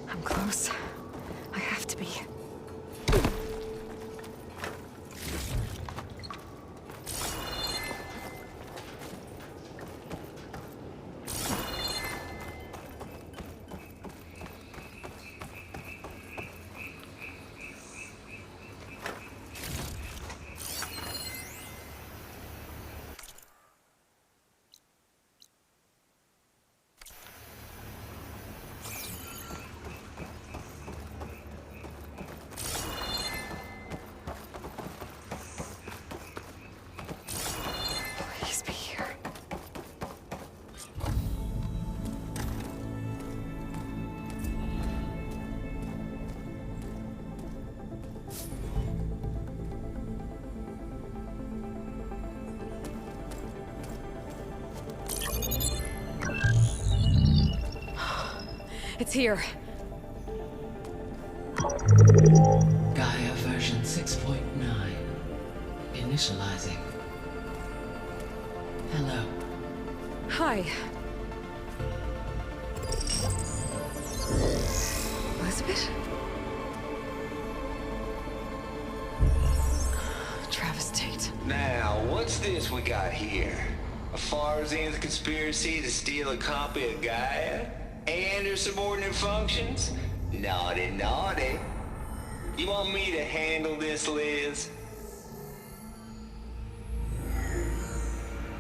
I'm close. I have to be. Please be here. It's here. Gaia version 6.9. Initializing. Hello. Hi. Elizabeth? Travis Tate. Now, what's this we got here? A Farzian's conspiracy to steal a copy of Gaia and her subordinate functions? Naughty, naughty. You want me to handle this, Liz?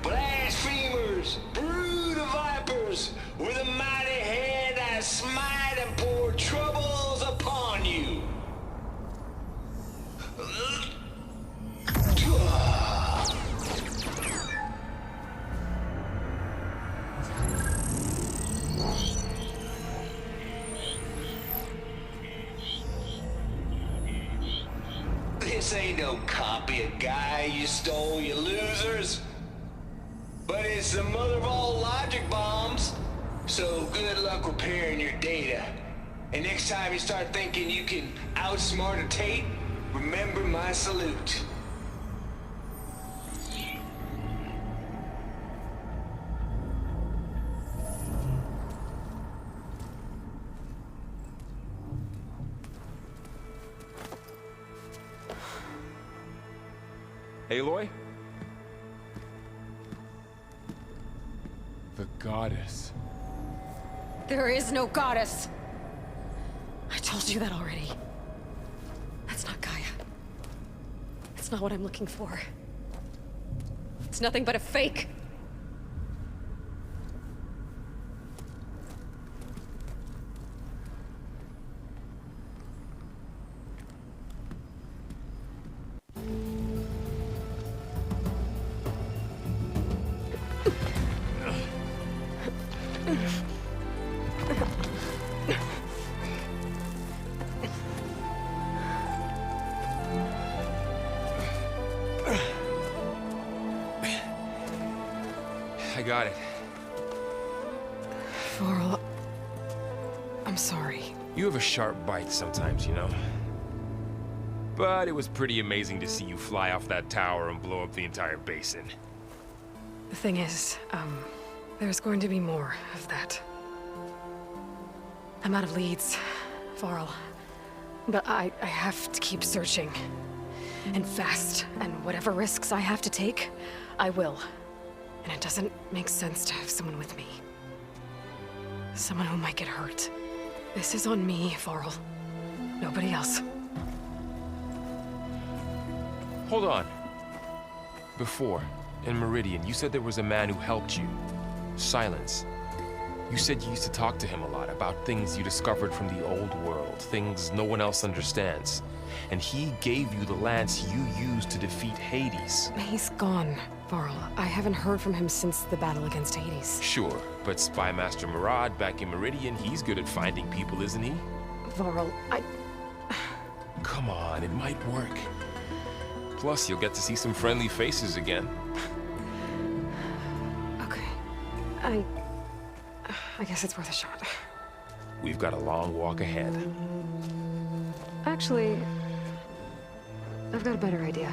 Blasphemers, brood of vipers, with a mighty hand I smite and pour troubles upon you. This ain't no copy of Guy you stole, you losers. But it's the mother of all logic bombs. So good luck repairing your data. And next time you start thinking you can outsmart a tape, remember my salute. Aloy? The goddess. There is no goddess. I told you that already. That's not Gaia. It's not what I'm looking for. It's nothing but a fake. I got it. Varl, I'm sorry. You have a sharp bite sometimes, you know. But it was pretty amazing to see you fly off that tower and blow up the entire basin. The thing is, there's going to be more of that. I'm out of leads, Varl. But I have to keep searching. And fast. And whatever risks I have to take, I will. And it doesn't make sense to have someone with me. Someone who might get hurt. This is on me, Varl. Nobody else. Hold on. Before, in Meridian, you said there was a man who helped you. Silence. You said you used to talk to him a lot about things you discovered from the old world, things no one else understands. And he gave you the lance you used to defeat Hades. He's gone, Varl. I haven't heard from him since the battle against Hades. Sure, but Spy Master Murad back in Meridian, he's good at finding people, isn't he? Varl, Come on, it might work. Plus, you'll get to see some friendly faces again. Okay. I guess it's worth a shot. We've got a long walk ahead. Actually, I've got a better idea.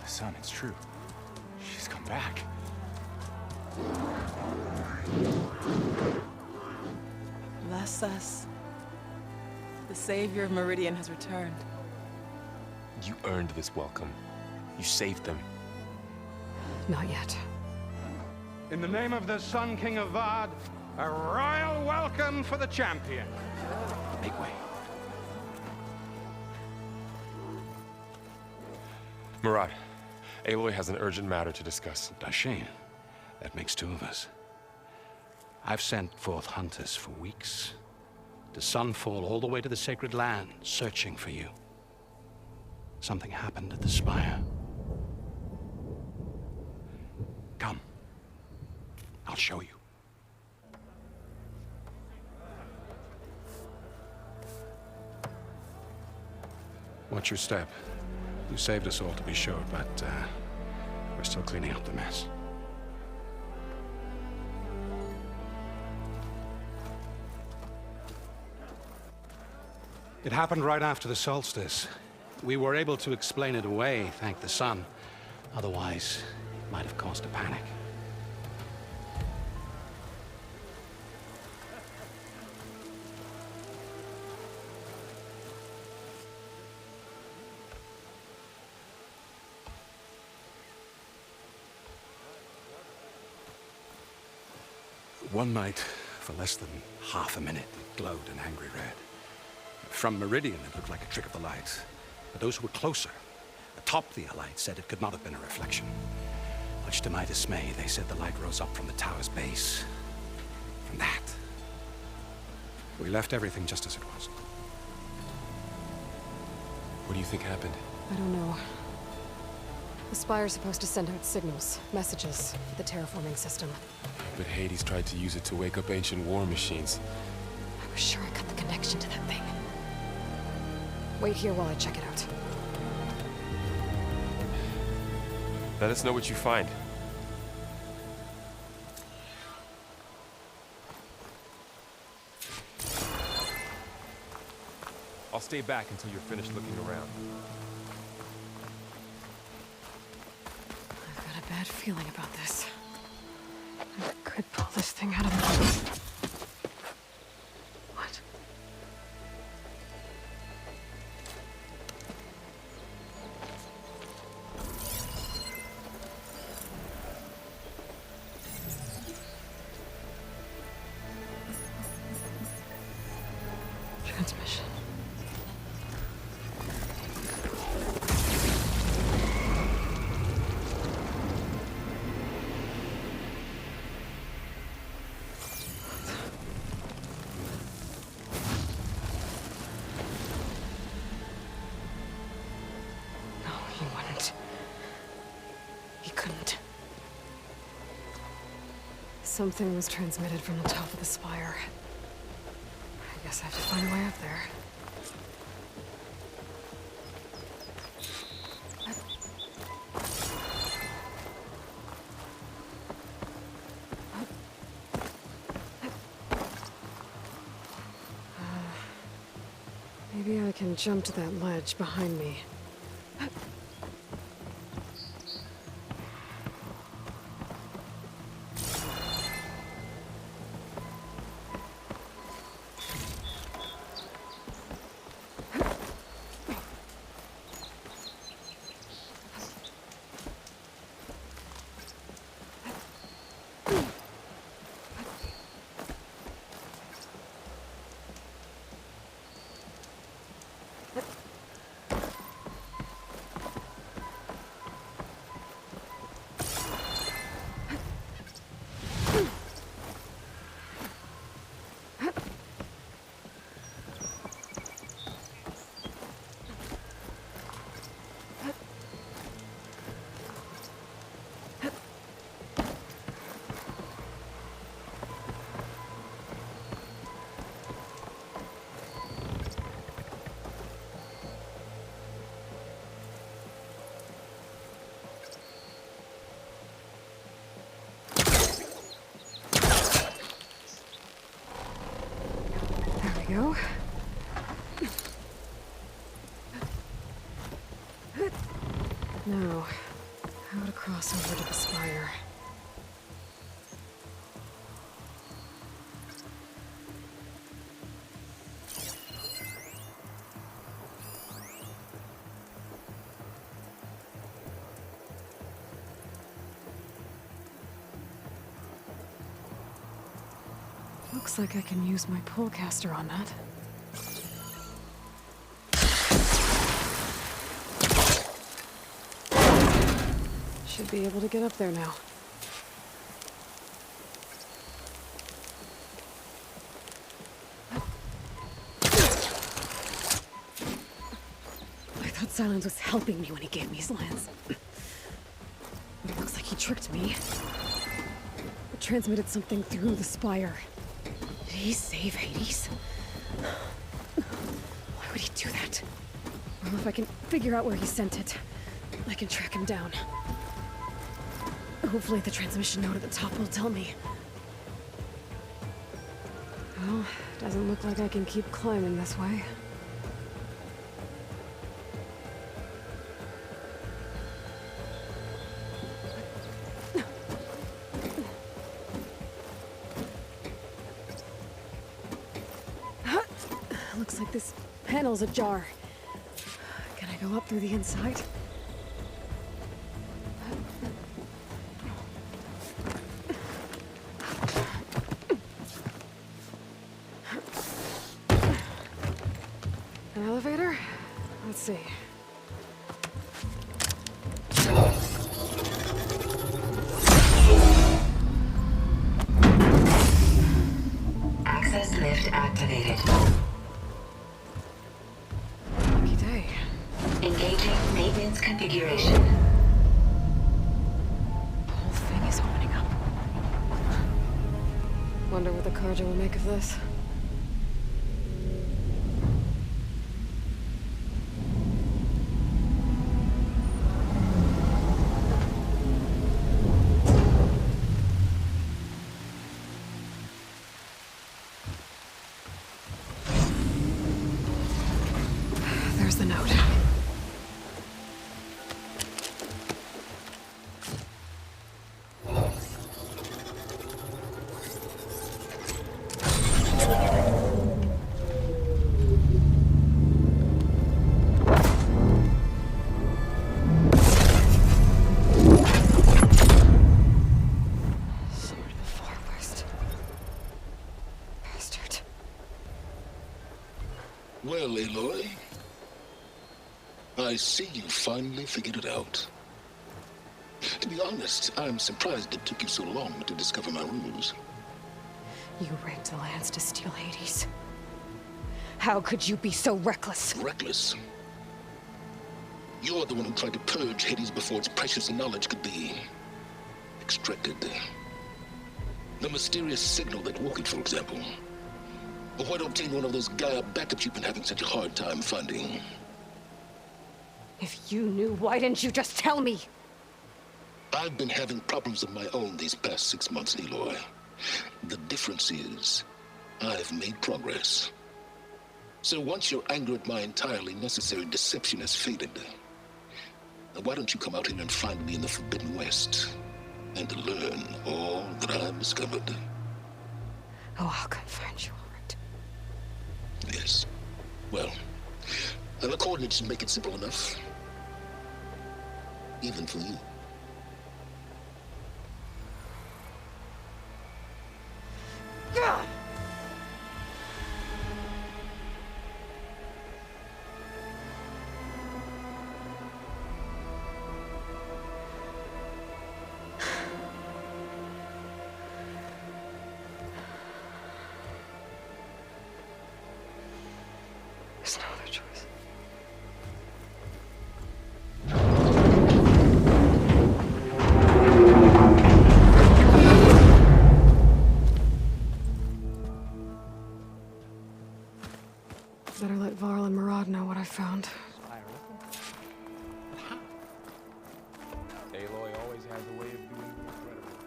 Son, it's true. She's come back. Bless us. The savior of Meridian has returned. You earned this welcome. You saved them. Not yet. In the name of the Sun King of Vard, a royal welcome for the champion. Make way. Murad, Aloy has an urgent matter to discuss. Dashane, that makes two of us. I've sent forth hunters for weeks. To Sunfall all the way to the Sacred Land, searching for you. Something happened at the Spire. Come. I'll show you. Watch your step. You saved us all, to be sure, but we're still cleaning up the mess. It happened right after the solstice. We were able to explain it away, thank the sun. Otherwise, it might have caused a panic. One night, for less than half a minute, it glowed an angry red. From Meridian, it looked like a trick of the light. But those who were closer, atop the light, said it could not have been a reflection. Much to my dismay, they said the light rose up from the tower's base. From that. We left everything just as it was. What do you think happened? I don't know. The Spire's supposed to send out signals, messages, for the terraforming system. But Hades tried to use it to wake up ancient war machines. I was sure I cut the connection to that thing. Wait here while I check it out. Let us know what you find. I'll stay back until you're finished looking around. I've got a bad feeling about this. I could pull this thing out of the... What? Transmission. No, he wouldn't. He couldn't. Something was transmitted from the top of the spire. I guess I have to find a way up there. Maybe I can jump to that ledge behind me. Go. Now, how to cross over to the spire? Looks like I can use my pullcaster on that. Should be able to get up there now. I thought Silence was helping me when he gave me his lens. Looks like he tricked me. It transmitted something through the spire. Did he save Hades? Why would he do that? Well, if I can figure out where he sent it, I can track him down. Hopefully the transmission note at the top will tell me. Well, doesn't look like I can keep climbing this way. Looks like this panel's ajar. Can I go up through the inside? An elevator? Let's see. Access lift activated. Lucky day. Engaging maintenance configuration. The whole thing is opening up. Wonder what the Carja will make of this. There's the note. Sword of the Far West. Bastard. Well, Aloy, I see you finally figured it out. To be honest, I'm surprised it took you so long to discover my rules. You raped the lands to steal Hades. How could you be so reckless? Reckless? You're the one who tried to purge Hades before its precious knowledge could be extracted. The mysterious signal that woke it, for example. Or why to obtain one of those Gaia backups you've been having such a hard time finding. If you knew, why didn't you just tell me? I've been having problems of my own these past 6 months, Eloy. The difference is, I've made progress. So once your anger at my entirely necessary deception has faded, why don't you come out here and find me in the Forbidden West and learn all that I've discovered? Oh, I'll come find you, all right. Yes. Well, the coordinates make it simple enough. Even for you. There's no other choice. Better let Varl and Murad know what I found. Aloy always has a way of doing the incredible.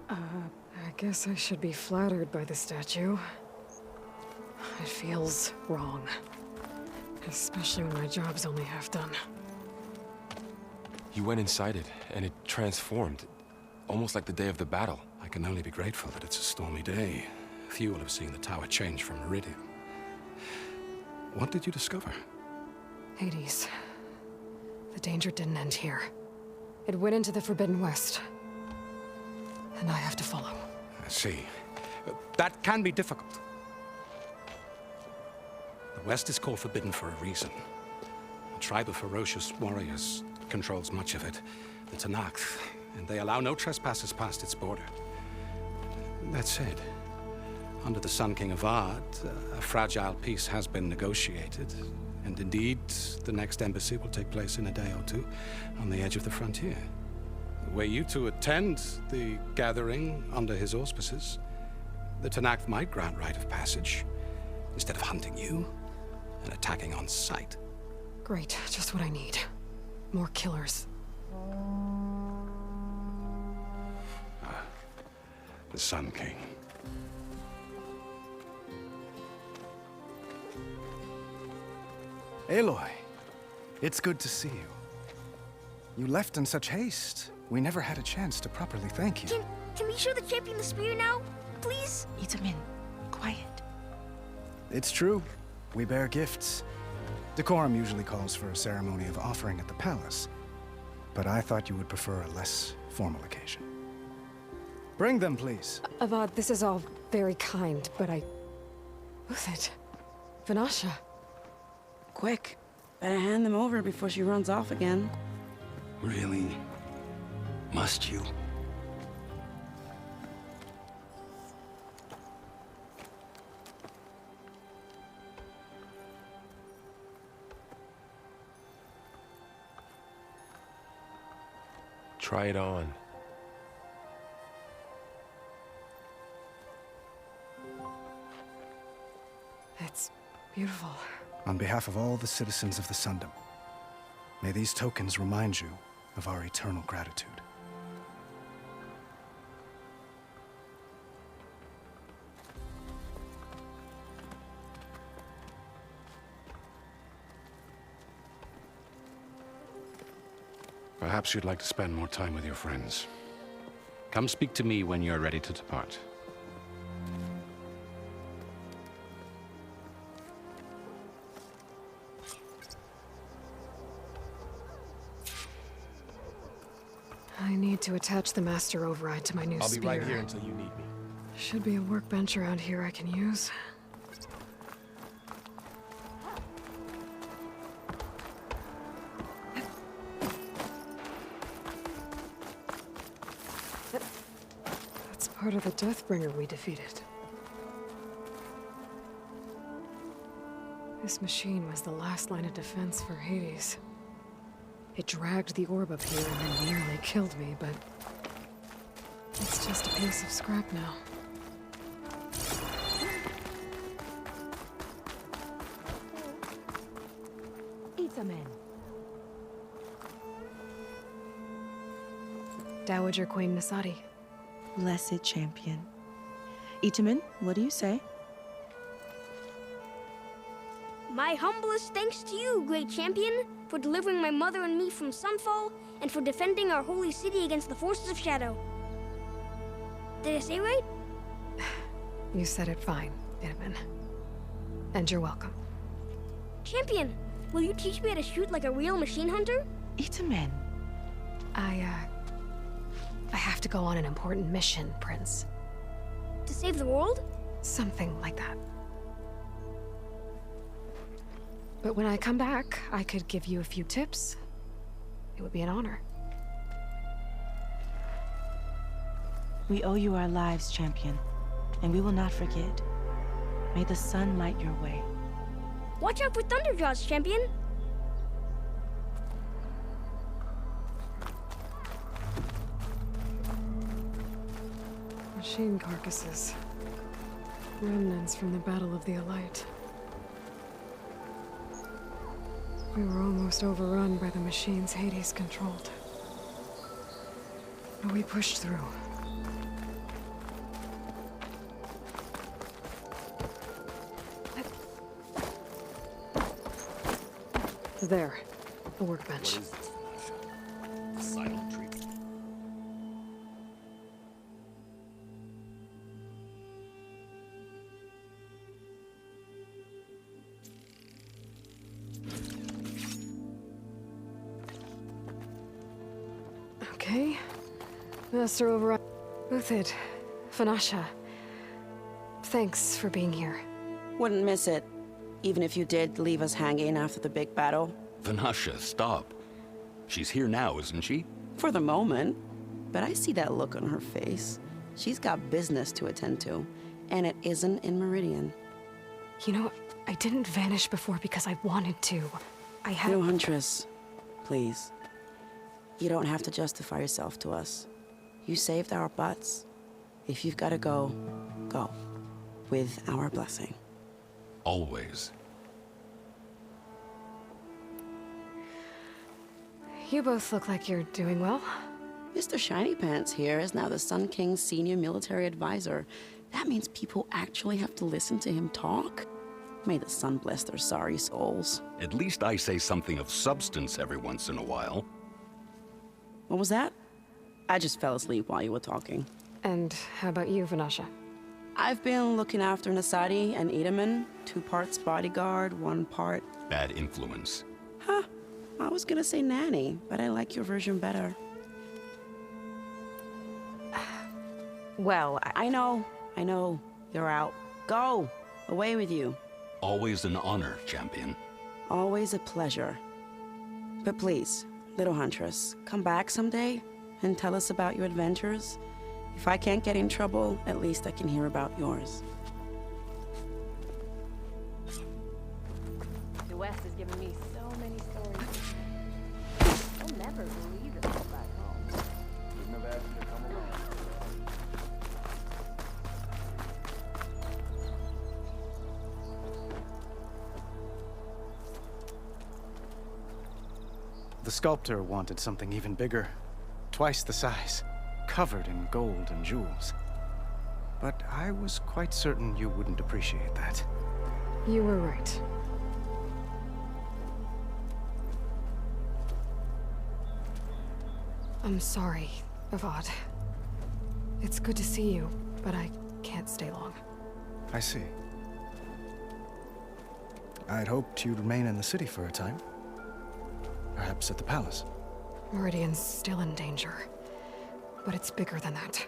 I guess I should be flattered by the statue. It feels wrong. Especially when my job's only half done. You went inside it, and it transformed. Almost like the day of the battle. I can only be grateful that it's a stormy day. Few will have seen the tower change from Meridian. What did you discover? Hades. The danger didn't end here. It went into the Forbidden West. And I have to follow. I see. That can be difficult. The West is called Forbidden for a reason. A tribe of ferocious warriors controls much of it, the Tanakh, and they allow no trespassers past its border. That said, under the Sun King of Ard, a fragile peace has been negotiated, and indeed, the next embassy will take place in a day or two on the edge of the frontier. Were you to attend the gathering under his auspices, the Tanakh might grant right of passage, instead of hunting you and attacking on sight. Great, just what I need. More killers. The Sun King. Aloy, it's good to see you. You left in such haste. We never had a chance to properly thank you. Can we show the champion the spear now? Please? Itamin, quiet. It's true. We bear gifts. Decorum usually calls for a ceremony of offering at the palace. But I thought you would prefer a less formal occasion. Bring them, please. Avad, this is all very kind, but Who's it? Vanasha. Quick. Better hand them over before she runs off again. Really? Must you? Try it on. It's beautiful. On behalf of all the citizens of the Sundom, may these tokens remind you of our eternal gratitude. Perhaps you'd like to spend more time with your friends. Come speak to me when you're ready to depart. I need to attach the master override to my new spear. I'll be right here until you need me. Should be a workbench around here I can use. That's part of the Deathbringer we defeated. This machine was the last line of defense for Hades. It dragged the orb up here and then nearly killed me, but it's just a piece of scrap now. Itamin. Dowager Queen Nasadi. Blessed champion. Itamin, what do you say? My humblest thanks to you, great champion, for delivering my mother and me from Sunfall, and for defending our holy city against the forces of Shadow. Did I say right? You said it fine, Itamin. And you're welcome. Champion, will you teach me how to shoot like a real machine hunter? Itamin. I have to go on an important mission, Prince. To save the world? Something like that. But when I come back, I could give you a few tips. It would be an honor. We owe you our lives, champion, and we will not forget. May the sun light your way. Watch out for Thunderjaws, champion! Machine carcasses. Remnants from the Battle of the Elite. We were almost overrun by the machines Hades controlled. But we pushed through. There, the workbench. Silent treatment. Okay. Master Override. Uthid. Vanasha. Thanks for being here. Wouldn't miss it. Even if you did leave us hanging after the big battle. Vanasha, stop. She's here now, isn't she? For the moment. But I see that look on her face. She's got business to attend to. And it isn't in Meridian. You know, I didn't vanish before because I wanted to. I had... No, Huntress. Please. You don't have to justify yourself to us. You saved our butts. If you've got to go, go. With our blessing. Always. You both look like you're doing well. Mr. Shiny Pants here is now the Sun King's senior military advisor. That means people actually have to listen to him talk? May the sun bless their sorry souls. At least I say something of substance every once in a while. What was that? I just fell asleep while you were talking. And how about you, Vanasha? I've been looking after Nasadi and Edaman. 2 parts bodyguard, 1 part... Bad influence. Huh. I was gonna say nanny, but I like your version better. Well, I know. You're out. Go! Away with you. Always an honor, champion. Always a pleasure. But please, little huntress, come back someday and tell us about your adventures. If I can't get in trouble, at least I can hear about yours. The West has given me so many stories. I'll never believe it all back home. Wouldn't have asked you to come along. The sculptor wanted something even bigger, twice the size, covered in gold and jewels. But I was quite certain you wouldn't appreciate that. You were right. I'm sorry, Avad. It's good to see you, but I can't stay long. I see. I'd hoped you'd remain in the city for a time. Perhaps at the palace. Meridian's still in danger. But it's bigger than that.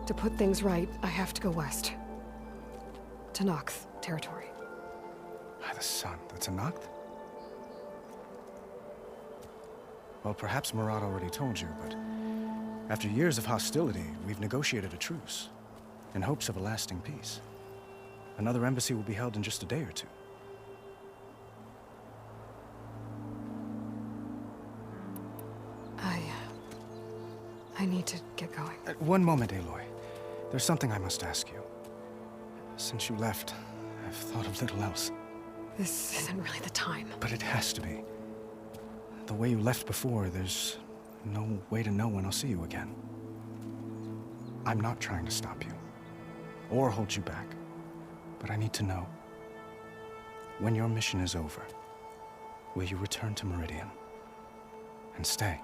To put things right, I have to go west. To Nox territory. By the sun, that's a Noct? Well, perhaps Murad already told you, but after years of hostility, we've negotiated a truce in hopes of a lasting peace. Another embassy will be held in just a day or 2. I need to get going. One moment, Aloy. There's something I must ask you. Since you left, I've thought of little else. This isn't really the time. But it has to be. The way you left before, there's no way to know when I'll see you again. I'm not trying to stop you, or hold you back, but I need to know. When your mission is over, will you return to Meridian and stay?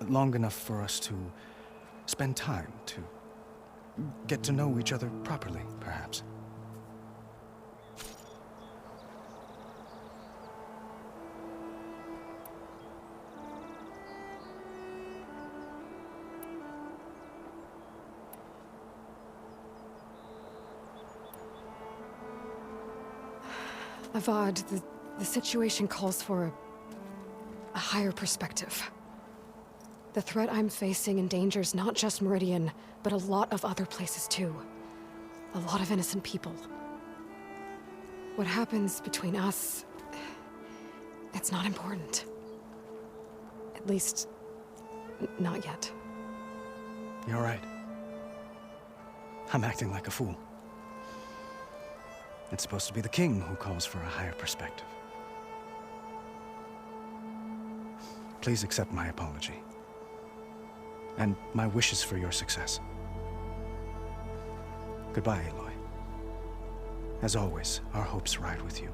Long enough for us to spend time, to get to know each other properly, perhaps. Avad, the situation calls for a higher perspective. The threat I'm facing endangers not just Meridian, but a lot of other places too. A lot of innocent people. What happens between us, it's not important. At least, not yet. You're right. I'm acting like a fool. It's supposed to be the king who calls for a higher perspective. Please accept my apology. And my wishes for your success. Goodbye, Aloy. As always, our hopes ride with you.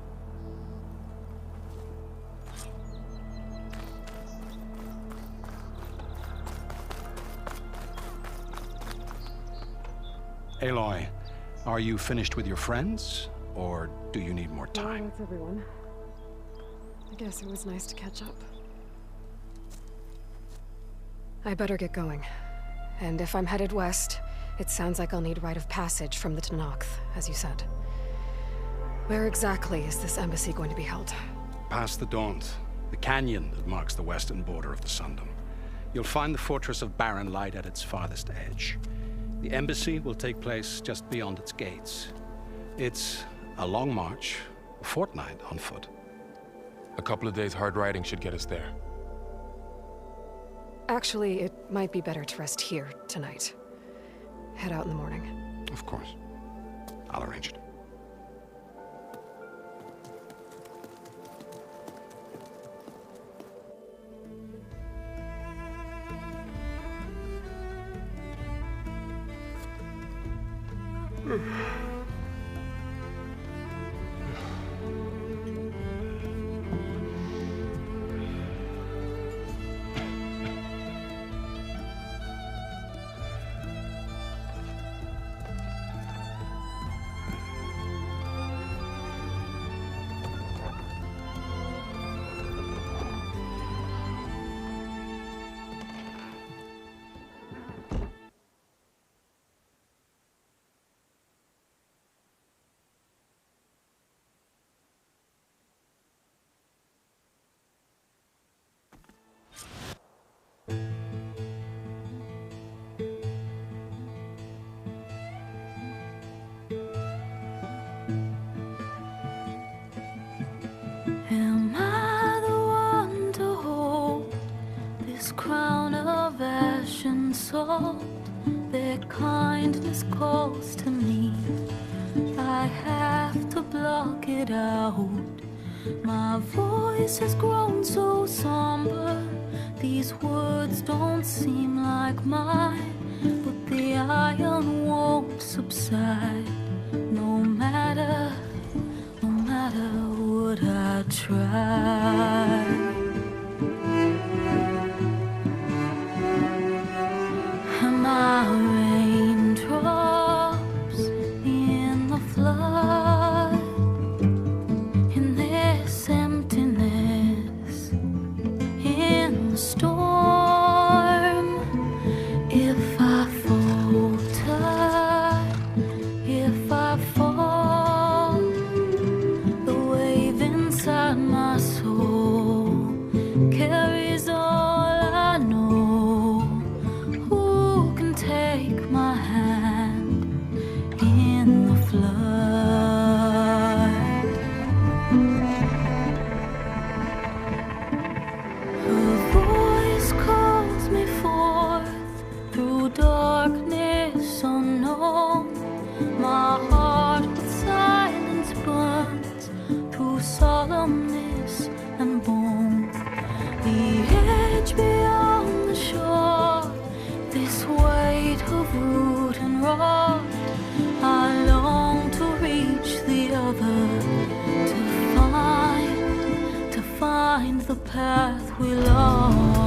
Aloy, are you finished with your friends? Or do you need more time? Oh, that's everyone. I guess it was nice to catch up. I better get going. And if I'm headed west, it sounds like I'll need rite of passage from the Tenakth, as you said. Where exactly is this embassy going to be held? Past the Daunt, the canyon that marks the western border of the Sundom. You'll find the fortress of Barren Light at its farthest edge. The embassy will take place just beyond its gates. It's a long march, a fortnight on foot. A couple of days hard riding should get us there. Actually, it might be better to rest here tonight. Head out in the morning. Of course. I'll arrange it. Am I the one to hold this crown of ash and salt? Their kindness calls to me. I have to block it out. My voice has grown so somber. These words don't seem like mine, but the iron won't subside. No matter what I try. Am I raindrops in the flood? In this emptiness, in the storm? If I falter, if I fall, the wave inside my soul carries all I know. Who can take my hand in the flood? Her voice calls me forth through darkness unknown. My heart with silence burns through solemnness and bone. The edge beyond the shore, this weight of root and rot. I long to reach the other, to find the path we lost.